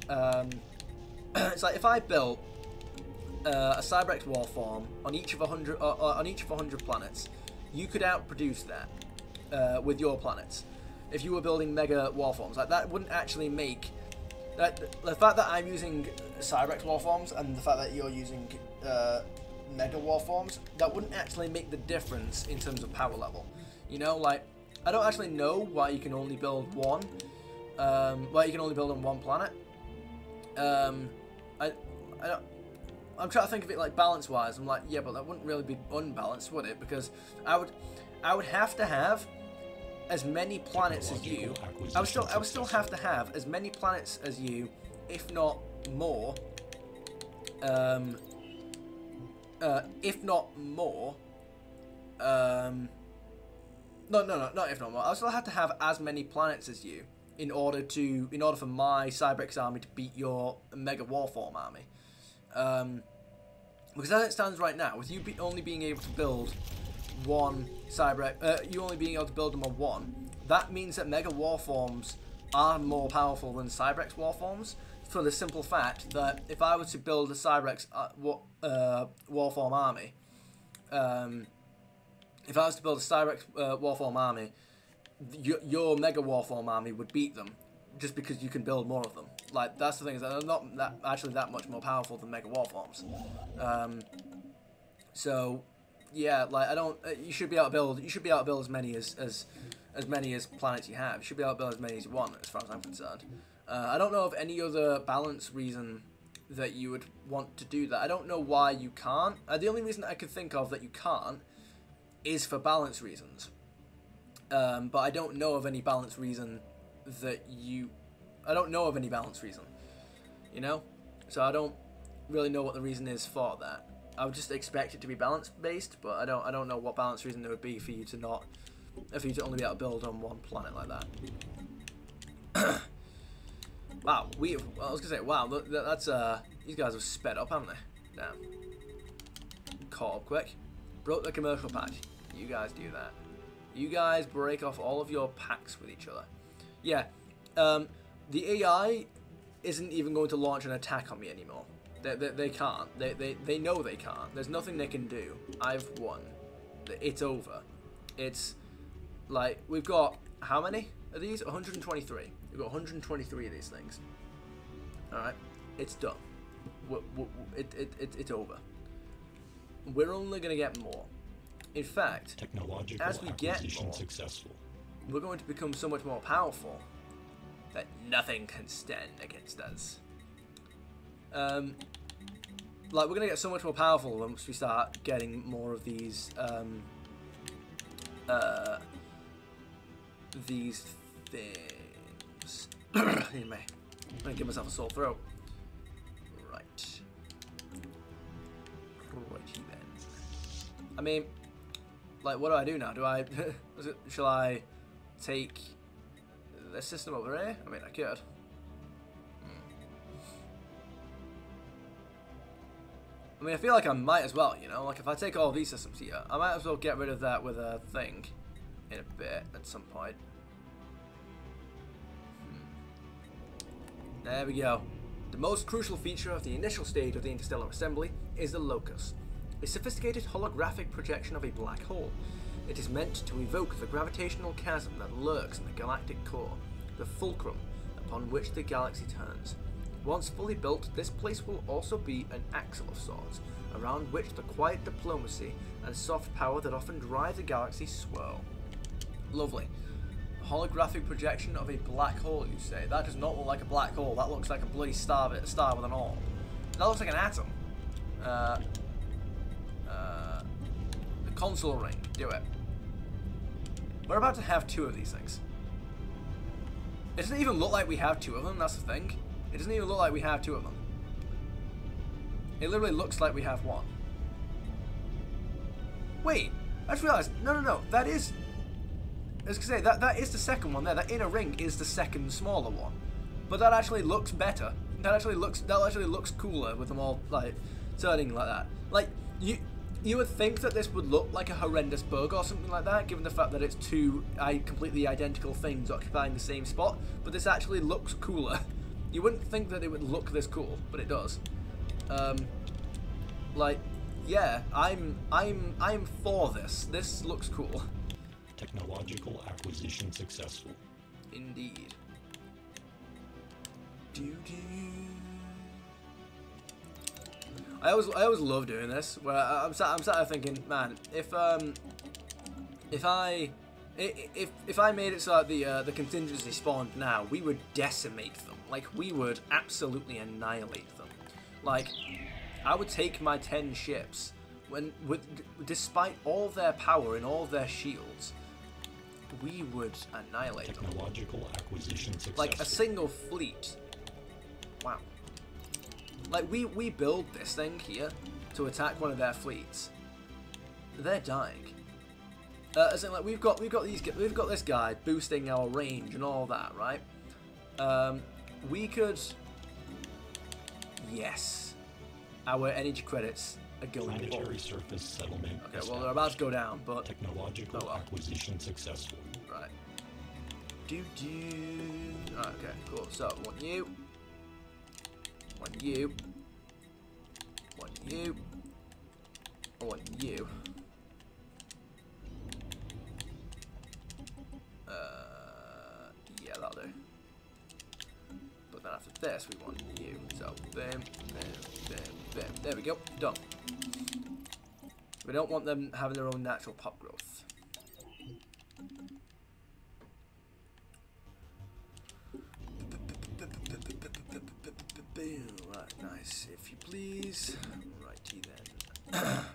It's like if I built a Cyberx Warform on each of 100 planets, you could outproduce that with your planets. If you were building Mega Warforms, like that wouldn't actually make that. The fact that I'm using Cyberx Warforms and the fact that you're using Mega Warforms, that wouldn't actually make the difference in terms of power level. You know, like I don't actually know why you can only build one. Why you can only build on one planet. I'm trying to think of it like balance-wise. I'm like, yeah, but that wouldn't really be unbalanced, would it? Because I would have to have as many planets as you. I would still have to have as many planets as you, if not more. If not more. No, not if not more. I would still have to have as many planets as you in order for my Cyberx army to beat your Mega Warform army. Because as it stands right now, with you only being able to build one Cyberx, you only being able to build them on one, that means that Mega Warforms are more powerful than Cyberx Warforms, for the simple fact that if I were to build a Cyberx Warform army, if I was to build a Cyberx Warform army, your Mega Warform army would beat them, just because you can build more of them. Like, that's the thing, is that they're not actually that much more powerful than Mega Warforms. So, yeah, like, you should be able to build as many as planets you have. You should be able to build as many as you want, as far as I'm concerned. I don't know of any other balance reason that you would want to do that. I don't know why you can't. The only reason I could think of that you can't is for balance reasons. But I don't know of any balance reason that you... I don't know of any balance reason, you know? So I don't really know what the reason is for that. I would just expect it to be balance-based, but I don't know what balance reason there would be for you to only be able to build on one planet like that. Wow, I was gonna say, wow, that's these guys have sped up, haven't they? Damn. Caught up quick. Broke the commercial patch. You guys do that. You guys break off all of your packs with each other. Yeah, the AI isn't even going to launch an attack on me anymore. They can't. They know they can't. There's nothing they can do. I've won. It's over. It's like, we've got, how many of these? 123. We've got 123 of these things. Alright, it's done. It's over. We're only going to get more. In fact, as we get more, we're going to become so much more powerful that nothing can stand against us. Like, we're going to get so much more powerful once we start getting more of these things. Anyway, I'm going to give myself a sore throat. Right. Righty then. I mean, like, what do I do now? Shall I take this system over here? I mean, I could. I mean, I feel like I might as well, you know? Like, if I take all these systems here, I might as well get rid of that with a thing in a bit at some point. There we go. The most crucial feature of the initial stage of the interstellar assembly is the locus. a sophisticated holographic projection of a black hole. It is meant to evoke the gravitational chasm that lurks in the galactic core, the fulcrum upon which the galaxy turns. Once fully built, this place will also be an axle of sorts, around which the quiet diplomacy and soft power that often drive the galaxy swirl. Lovely. A holographic projection of a black hole, you say? That does not look like a black hole. That looks like a bloody star with an orb. That looks like an atom. The console ring. Do it. We're about to have 2 of these things. It doesn't even look like we have 2 of them, that's the thing. It doesn't even look like we have 2 of them. It literally looks like we have 1. Wait, I just realized, no, that is... I was gonna say, that is the second one there. That inner ring is the second smaller one. But that actually looks better. That actually looks cooler with them all, like, turning like that. Like, you would think that this would look like a horrendous bug or something like that, given the fact that it's 2 completely identical things occupying the same spot, but this actually looks cooler. You wouldn't think that it would look this cool, but it does. Like, yeah, I'm for this. This looks cool. Technological acquisition successful. Indeed. I always love doing this. Where I'm sat there thinking, man, if I made it so that the contingency spawned now, we would decimate them. Like, we would absolutely annihilate them. Like, I would take my 10 ships, despite all their power and all their shields, we would annihilate them. Technological acquisition successful. Like a single fleet. Wow. Like, we build this thing here to attack one of their fleets. They're dying. As in, like, we've got this guy boosting our range and all that, right? We could... Yes. Our energy credits are going up. Planetary surface settlement. Okay, well, they're about to go down, but... Technological acquisition successful. Right. Okay, cool. So, I want you. Want you. Want you. I want you. Yeah, that'll do. But then after this, we want you. So, bam, bam, bam, bam. There we go. Done. We don't want them having their own natural pop growth. Right, nice. If you please. Righty then.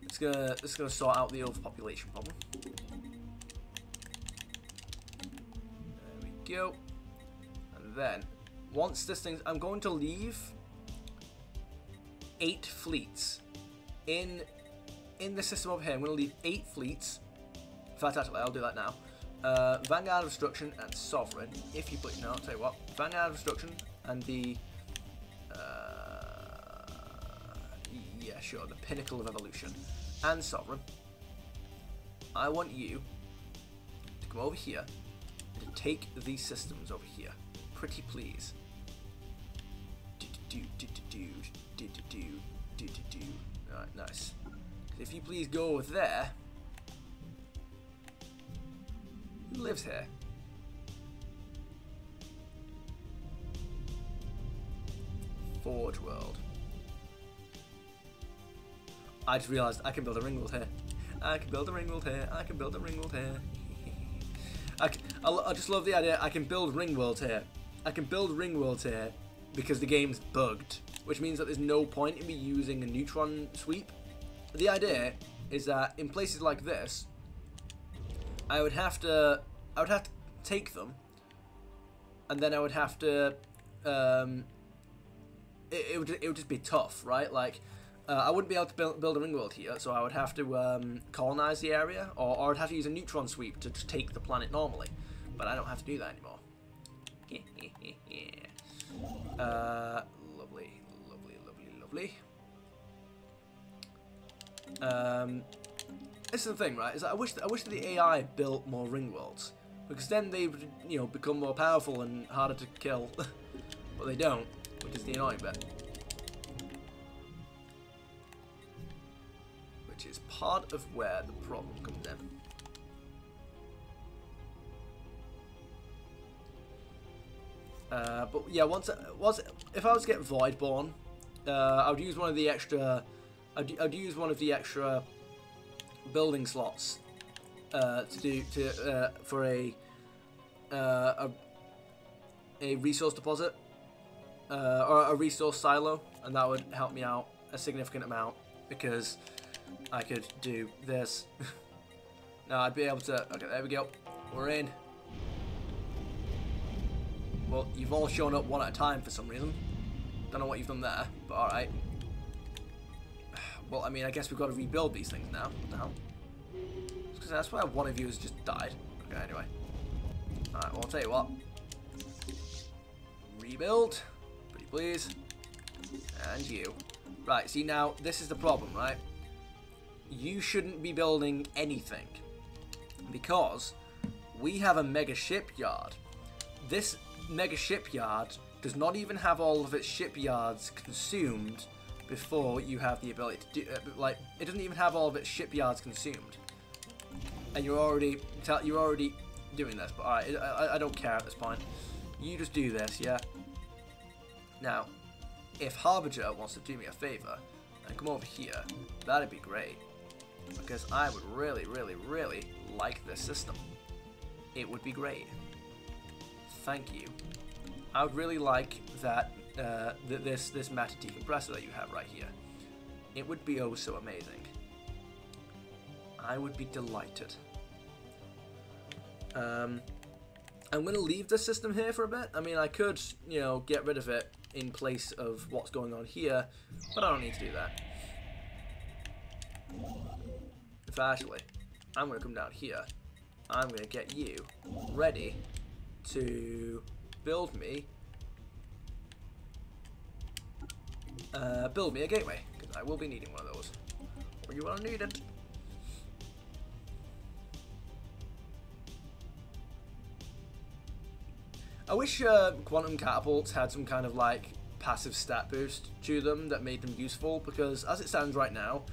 It's gonna sort out the overpopulation problem. There we go. And then, once this thing, I'm going to leave 8 fleets in the system over here. I'm going to leave 8 fleets. In fact, actually, I'll do that now. Vanguard of Destruction and Sovereign. If you please, no, I'll tell you what. Vanguard of Destruction and the yeah, sure, the Pinnacle of Evolution and Sovereign. I want you to come over here and to take these systems over here. Pretty please. Alright, nice. If you please go over there. Who lives here? Forge World. I just realised I can build a ring world here. I can build a ring world here. I can build a ring world here. I just love the idea. I can build ring worlds here. I can build ring worlds here because the game's bugged, which means that there's no point in me using a neutron sweep. The idea is that in places like this, I would have to take them, and then I would have to it would just be tough, right? Like I wouldn't be able to build a ring world here, so I would have to colonize the area, or I'd have to use a neutron sweep to just take the planet normally, but I don't have to do that anymore. Lovely, lovely, lovely, lovely. This is the thing, right? Is that I wish that the AI built more ring worlds, because then they would, you know, become more powerful and harder to kill. But they don't, which is the annoying bit. which is part of where the problem comes in. But yeah, if I was to get Voidborn, I would use one of the extra. I'd use one of the extra building slots for a resource deposit or a resource silo, and that would help me out a significant amount because I could do this. Now I'd be able to. Okay, there we go. We're in. Well, you've all shown up one at a time for some reason. Don't know what you've done there, but alright. Well, I mean, I guess we've got to rebuild these things now. What the hell? Because that's why one of you has just died. Okay, anyway. Alright, well, I'll tell you what. Rebuild. Pretty please. And you. Right, see now, this is the problem, right? You shouldn't be building anything. Because we have a mega shipyard. This mega shipyard does not even have all of its shipyards consumed before you have the ability to do like it doesn't even have all of its shipyards consumed, and you're already doing this. But alright, I don't care at this point. You just do this, yeah. Now, if Harbinger wants to do me a favor and come over here, that'd be great, because I would really, really, really like this system. It would be great. Thank you. I would really like that this matter decompressor that you have right here. It would be oh so amazing. I would be delighted. I'm going to leave the system here for a bit. I mean, I could, you know, get rid of it in place of what's going on here, but I don't need to do that. In fact, actually, I'm going to come down here. I'm going to get you ready to build me a gateway, because I will be needing one of those, or you will need it. I wish quantum catapults had some kind of like passive stat boost to them that made them useful, because as it stands right now,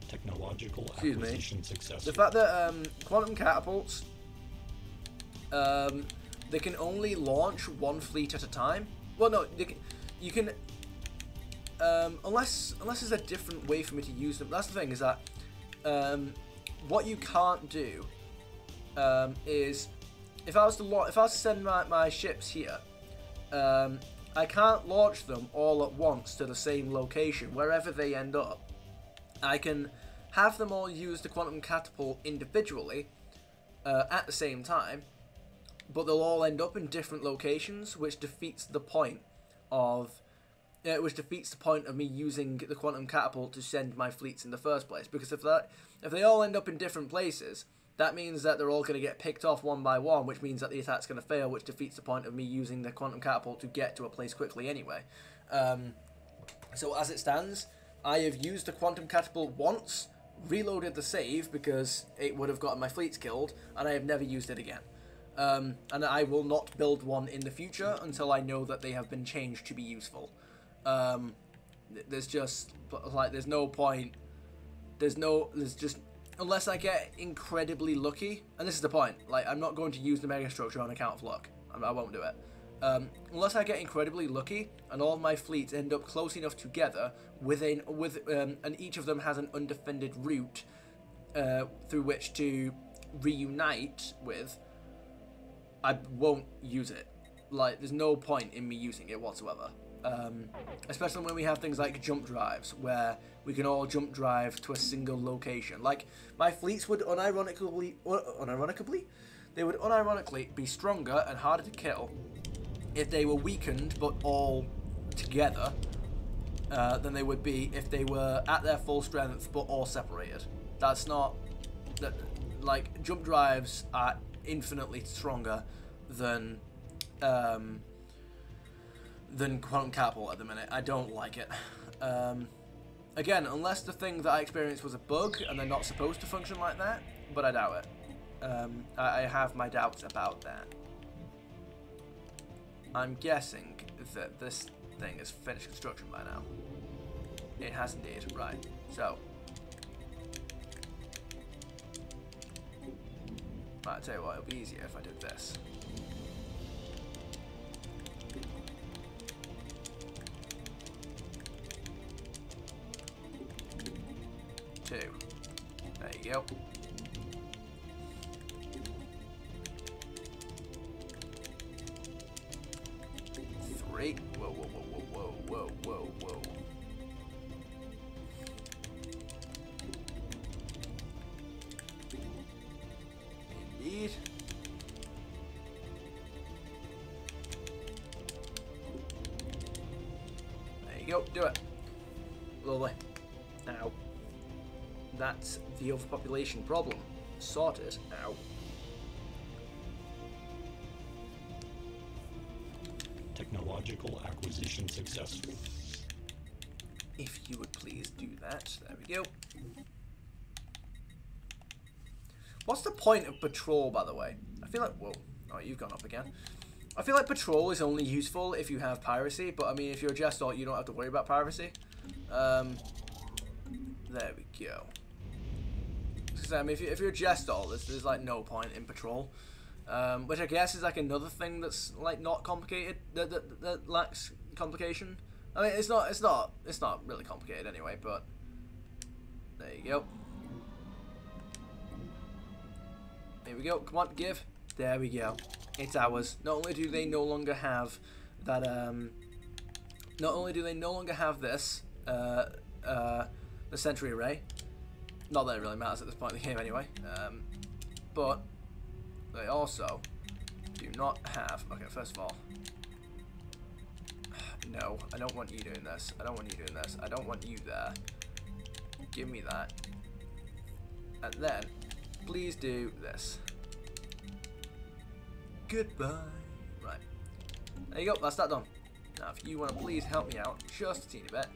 technological acquisition successful. The fact that quantum catapults they can only launch one fleet at a time. Well, no, you can unless there's a different way for me to use them. That's the thing, is that what you can't do is if I was to send my ships here, I can't launch them all at once to the same location wherever they end up. I can have them all use the quantum catapult individually at the same time, but they'll all end up in different locations, which defeats the point of me using the quantum catapult to send my fleets in the first place. Because if they all end up in different places, that means that they're all going to get picked off one by one, which means that the attack's going to fail, which defeats the point of me using the quantum catapult to get to a place quickly anyway. So as it stands, I have used the quantum catapult once, reloaded the save because it would have gotten my fleets killed, and I have never used it again. And I will not build one in the future until I know that they have been changed to be useful. There's just, like, there's no point. There's just, unless I get incredibly lucky, and this is the point, like, I'm not going to use the mega structure on account of luck. I won't do it. Unless I get incredibly lucky and all of my fleets end up close enough together and each of them has an undefended route through which to reunite with, I won't use it. Like, there's no point in me using it whatsoever. Especially when we have things like jump drives, where we can all jump drive to a single location. Like, my fleets would unironically be stronger and harder to kill if they were weakened but all together than they would be if they were at their full strength but all separated. That's not that. Like, jump drives are infinitely stronger than quantum catapult at the minute. I don't like it. Again, unless the thing that I experienced was a bug and they're not supposed to function like that, but I doubt it. I have my doubts about that. I'm guessing that this thing is finished construction by now. It has indeed. Right. So, Right, I'll tell you what, it'll be easier if I did this. Two. There you go. Three. Whoa, whoa, whoa, whoa, whoa, whoa, whoa, whoa. Indeed. There you go. Do it. Lovely. Now, that's the overpopulation problem sorted out. Technological acquisition successful. If you would please do that. There we go. What's the point of patrol, by the way? I feel like... Whoa. Oh, you've gone up again. I feel like patrol is only useful if you have piracy, but I mean, if you're a Jester, you don't have to worry about piracy. There we go. Because I mean, if you're a Jester, there's like no point in patrol. Which I guess is like another thing that's like not complicated, that lacks complication. I mean, it's not really complicated anyway, but there you go. Here we go. Come on, give. There we go. It's ours. Not only do they no longer have that, not only do they no longer have this, the sentry array. Not that it really matters at this point in the game anyway. But they also do not have... Okay, first of all... No, I don't want you doing this. I don't want you doing this. I don't want you there. Give me that. And then, please do this. Goodbye. Right. There you go. That's that done. Now, if you want to please help me out just a teeny bit.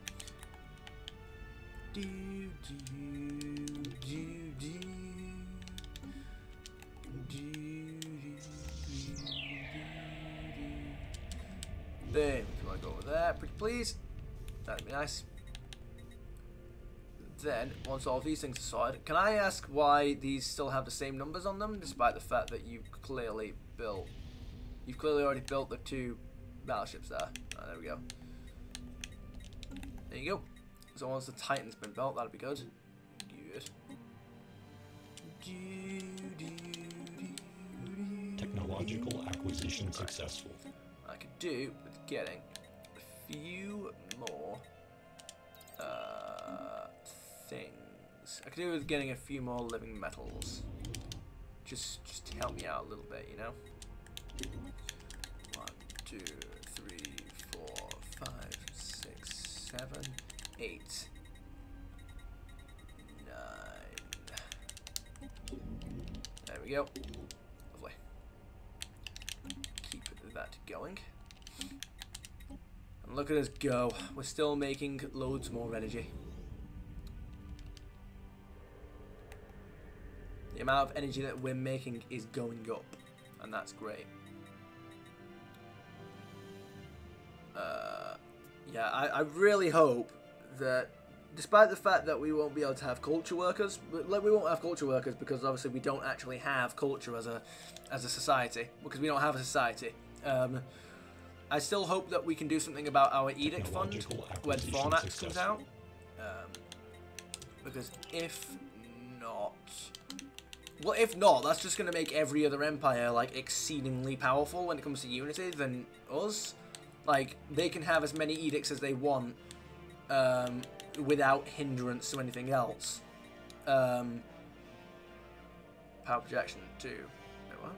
Do, do, do, do. Boom. If you want to go over there, pretty please. That'd be nice. Then, once all of these things are sorted, can I ask why these still have the same numbers on them, despite the fact that you've clearly already built the two battleships there. Oh, there we go. There you go. So once the Titan's been built, that'll be good. Good. Technological acquisition successful. I could do with getting a few more things. I could do with getting a few more living metals. Just to help me out a little bit, you know. 1, 2, 3, 4, 5, 6, 7, 8, 9. There we go. Lovely. Keep that going. And look at us go. We're still making loads more energy. The amount of energy that we're making is going up, and that's great. Yeah, I really hope that, despite the fact that we won't be able to have culture workers, like we won't have culture workers because obviously we don't actually have culture as a society, because we don't have a society. I still hope that we can do something about our edict fund when Fornax comes out, because if not, that's just going to make every other empire like exceedingly powerful when it comes to unity than us. Like, they can have as many edicts as they want without hindrance to anything else. Power projection 2. Wait, what?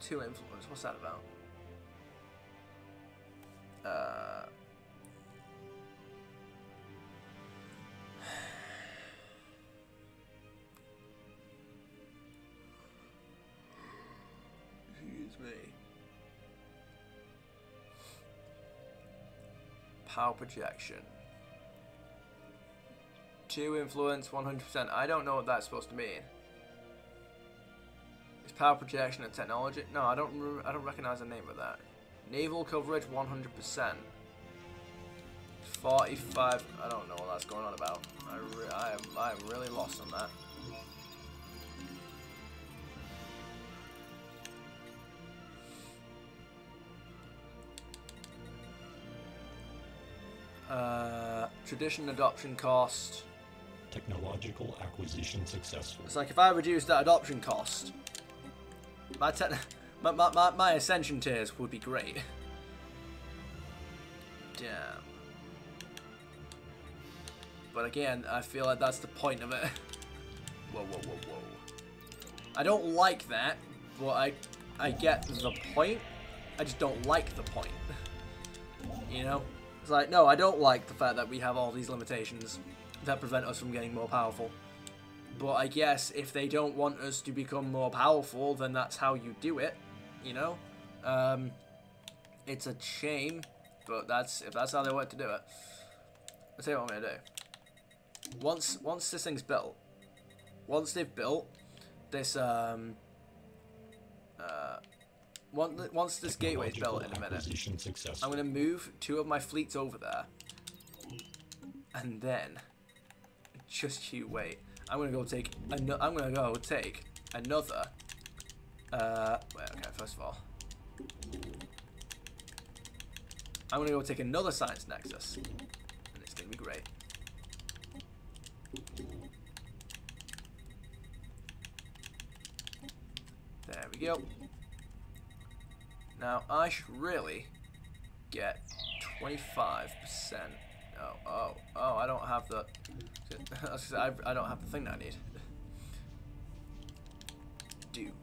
2 influence. What's that about? Excuse me. Power projection. 2 influence, 100%. I don't know what that's supposed to mean. Is power projection and technology? No, I don't recognize the name of that. Naval coverage, 100%. 45. I don't know what that's going on about. I'm really lost on that. Tradition adoption cost. Technological acquisition successful. It's like if I reduce that adoption cost, my ascension tiers would be great. Damn. But again, I feel like that's the point of it. Whoa, whoa, whoa, whoa. I don't like that, but I get the point. I just don't like the point. You know? It's like, no, I don't like the fact that we have all these limitations that prevent us from getting more powerful. But I guess if they don't want us to become more powerful, then that's how you do it, you know? It's a shame, but if that's how they want to do it. I'll tell you what I'm going to do. Once this thing's built, once they've built this, once this gateway's built in a minute, I'm going to move 2 of my fleets over there, and then, just you wait, I'm going to go take another, wait, okay, first of all, I'm going to go take another science nexus, and it's going to be great. There we go. Now, I should really get 25%. Oh, I don't have the... I don't have the thing that I need. Do.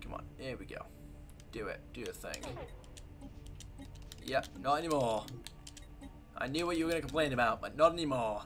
Come on, here we go. Do it. Do the thing. Yep, not anymore. I knew what you were going to complain about, but not anymore.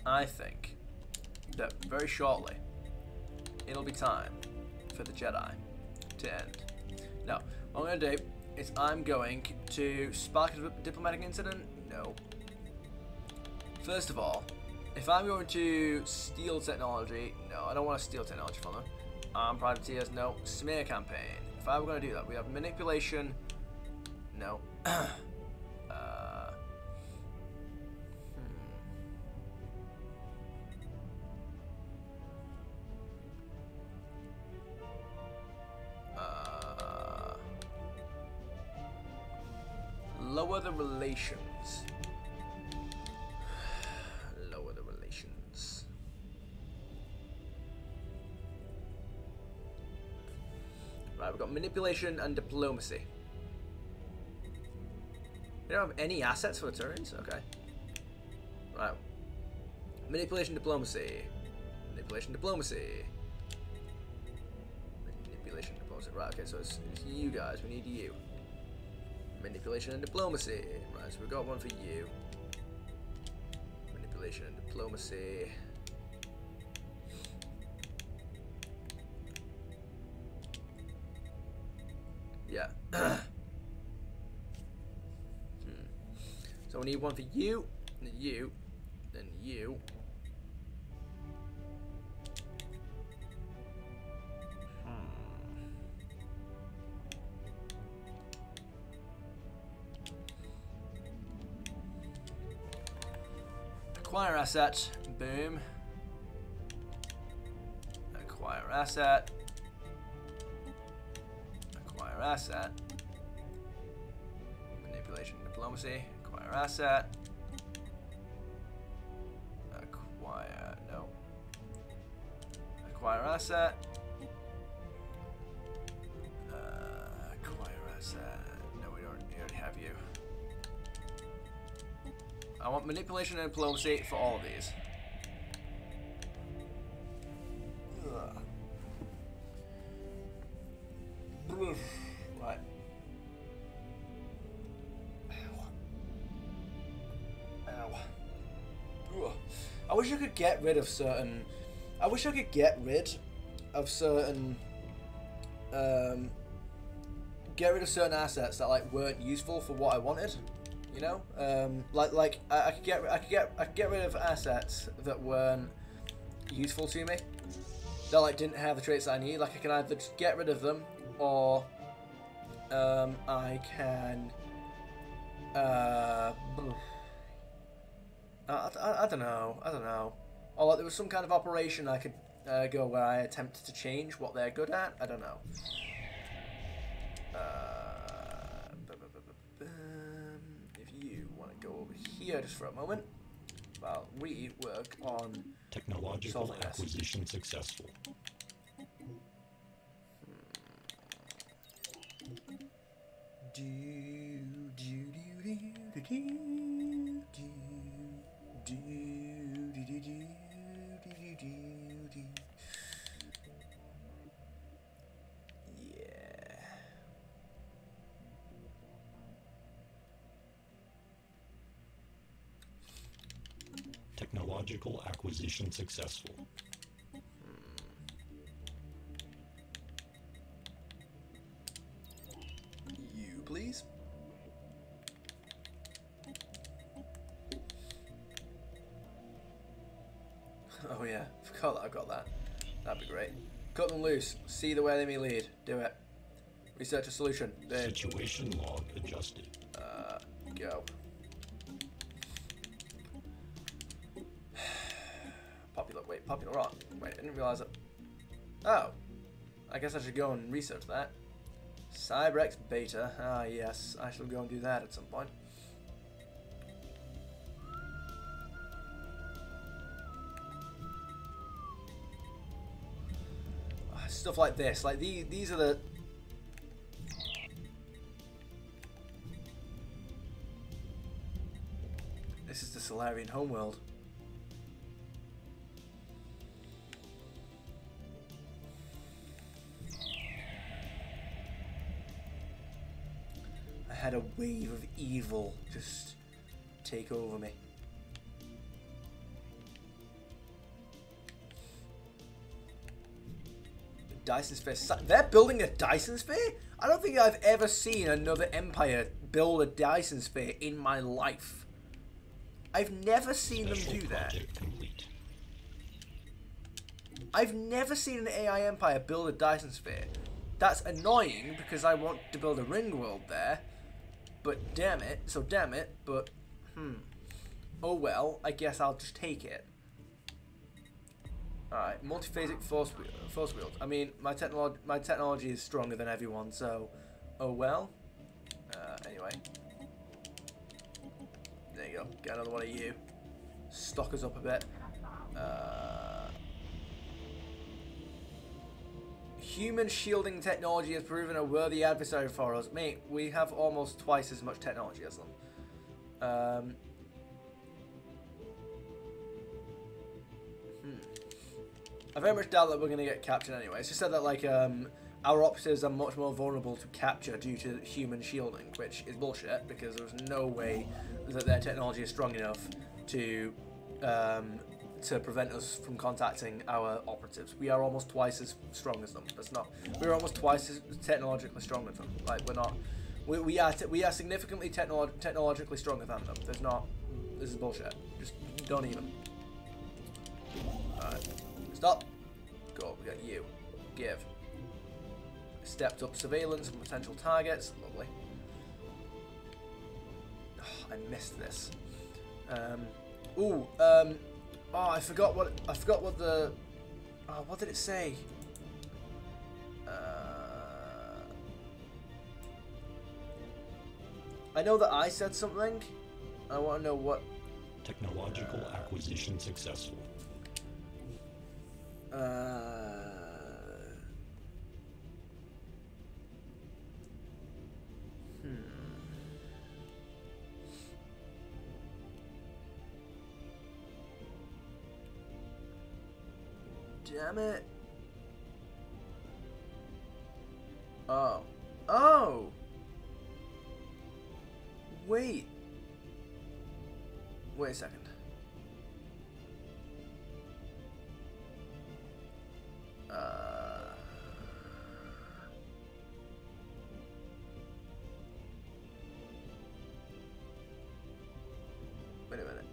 I think that very shortly it'll be time for the Jedi to end. Now, what I'm going to do is I'm going to spark a diplomatic incident. No. First of all, if I'm going to steal technology, no, I don't want to steal technology from them. Privateers, no. Smear campaign. If I were going to do that, we have manipulation, no. Lower the relations. Lower the relations. Right, we've got manipulation and diplomacy. We don't have any assets for the Turians? Okay. Right. Manipulation, diplomacy. Manipulation, diplomacy. Manipulation, diplomacy. Right, okay, so it's you guys. We need you. Manipulation and diplomacy. Right, so we've got one for you. Manipulation and diplomacy. Yeah. So we need one for you, then you, then you. Acquire asset, boom. Acquire asset. Acquire asset. Manipulation, diplomacy. Acquire asset. Acquire, no. Acquire asset. I want manipulation and diplomacy for all of these. Right. Ow. Ow. I wish I could get rid of certain... I wish I could get rid of certain... get rid of certain assets that like weren't useful for what I wanted. You know? I could get rid of assets that weren't useful to me. That like didn't have the traits that I need. Like I can either just get rid of them, or I can I don't know. Or like there was some kind of operation I could go where I attempted to change what they're good at. I don't know. If you want to go over here just for a moment, while we work on technological acquisition successful. Technological acquisition successful. You, please. Oh yeah, forgot that I've got that. That'd be great. Cut them loose. See the way they may lead. Do it. Research a solution. Situation log adjusted. Go. Popular rock. Wait, I didn't realize it. Oh. I guess I should go and research that. Cybrex Beta. Ah, yes. I shall go and do that at some point. Stuff like this. Like, these are the... This is the Solarian homeworld. I had a wave of evil just take over me. Dyson Sphere. They're building a Dyson Sphere? I don't think I've ever seen another empire build a Dyson Sphere in my life. I've never seen them do that. Complete. I've never seen an AI empire build a Dyson Sphere. That's annoying because I want to build a ring world there. But damn it. So damn it. But, oh well. I guess I'll just take it. Alright. Multiphasic force wield. I mean, my technology is stronger than everyone, so, oh well. Anyway. There you go. Get another one of you. Stock us up a bit. Human shielding technology has proven a worthy adversary for us. Mate, we have almost twice as much technology as them. I very much doubt that we're going to get captured anyway. It's just said that, like, our operatives are much more vulnerable to capture due to human shielding, which is bullshit, because there's no way that their technology is strong enough to prevent us from contacting our operatives. We are almost twice as strong as them. That's not. We're almost twice as technologically strong as them. Like, we're not. We are significantly technologically stronger than them. There's not. This is bullshit. Just don't even. Alright. Stop. Go. We got you. Give. Stepped up surveillance and potential targets. Lovely. Oh, I missed this. Oh, I forgot what the. Oh, what did it say? I know that I said something. I want to know what. Technological acquisition successful. Damn it. Oh. Oh! Wait. Wait a second. Wait a minute.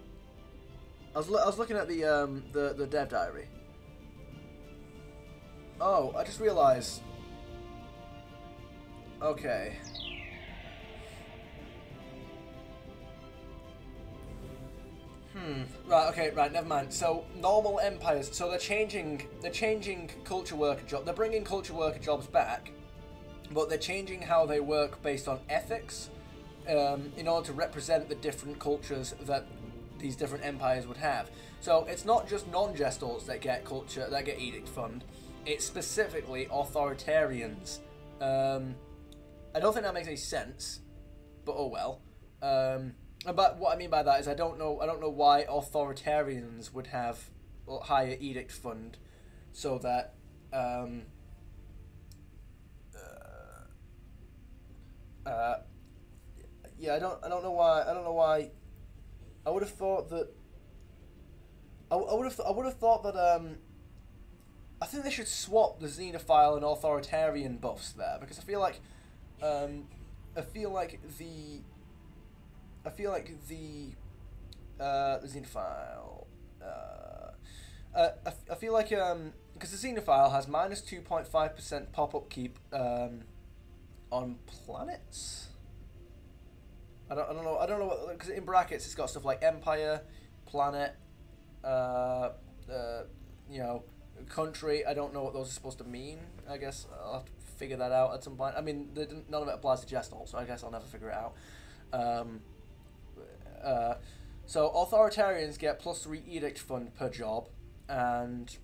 I was looking at the dev diary. Oh, I just realized. Okay. Right, okay, right, never mind. So, normal empires, so they're changing culture worker jobs. They're bringing culture worker jobs back, but they're changing how they work based on ethics, in order to represent the different cultures that these different empires would have. So, it's not just non-Gestals that get edict fund. It's specifically authoritarians. I don't think that makes any sense, but oh well. But what I mean by that is I don't know why authoritarians would have a higher edict fund, so that yeah, I don't know why. I would have thought that I would have thought that I think they should swap the xenophile and authoritarian buffs there, because I feel like the xenophile. I feel like because the xenophile has minus 2.5% pop-up keep on planets. I don't know what, because in brackets it's got stuff like empire, planet, you know, country. I don't know what those are supposed to mean. I guess I'll have to figure that out at some point. I mean, none of it applies to Gestal, so I guess I'll never figure it out. So authoritarians get +3 edict fund per job, and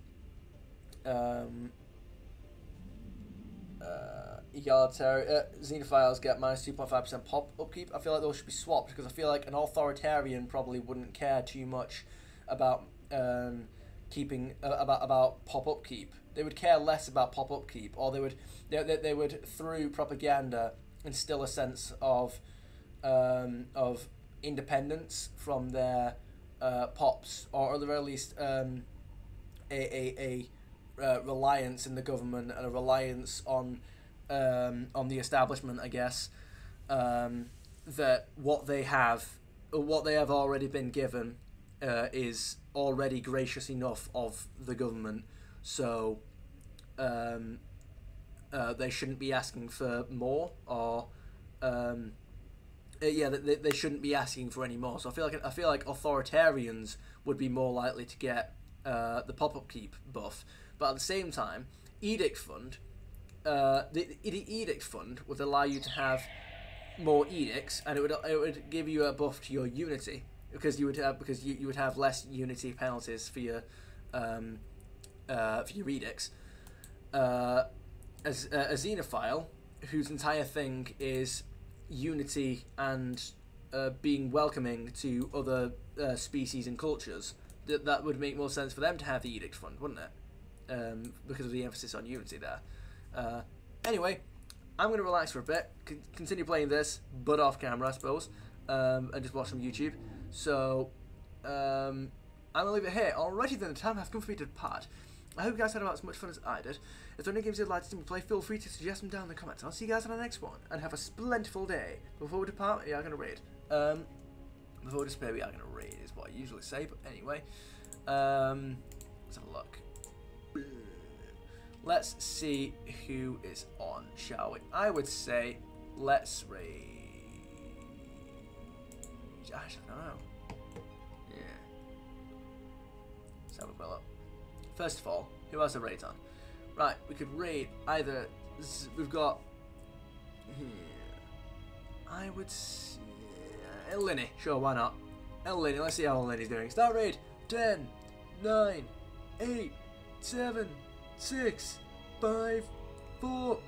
xenophiles get minus 2.5% pop upkeep. I feel like those should be swapped, because I feel like an authoritarian probably wouldn't care too much about keeping about pop upkeep. They would care less about pop upkeep, or they would through propaganda instill a sense of independence from their pops, or at the very least a reliance in the government and a reliance on the establishment, I guess, that what they have already been given is already gracious enough of the government, so they shouldn't be asking for more, or yeah, they shouldn't be asking for any more. So I feel like authoritarians would be more likely to get the pop-up keep buff, but at the same time, edict fund, the edict fund would allow you to have more edicts, and it would give you a buff to your unity, because you would have less unity penalties for your edicts. As a xenophile, whose entire thing is unity and being welcoming to other species and cultures, that would make more sense for them to have the edict fund, wouldn't it? Because of the emphasis on unity there. Anyway, I'm going to relax for a bit, continue playing this, but off camera, I suppose, and just watch some YouTube. So, I'm going to leave it here. Alrighty then, the time has come for me to depart. I hope you guys had about as much fun as I did. If there are any games you'd like to see me play, feel free to suggest them down in the comments. I'll see you guys on the next one, and have a splendid day. Before we depart, we are going to raid. Before we disappear, we are going to raid, is what I usually say, but anyway. Let's have a look. Let's see who is on, shall we? I would say, let's raid. I don't know. Yeah. Let's have a quick look. First of all, who has a raid on? Right, we could raid either. We've got. I would say Eleni. Sure, why not? Eleni. Let's see how Eleni's doing. Start raid. 10, 9, 8, 7, 6, 5, 4.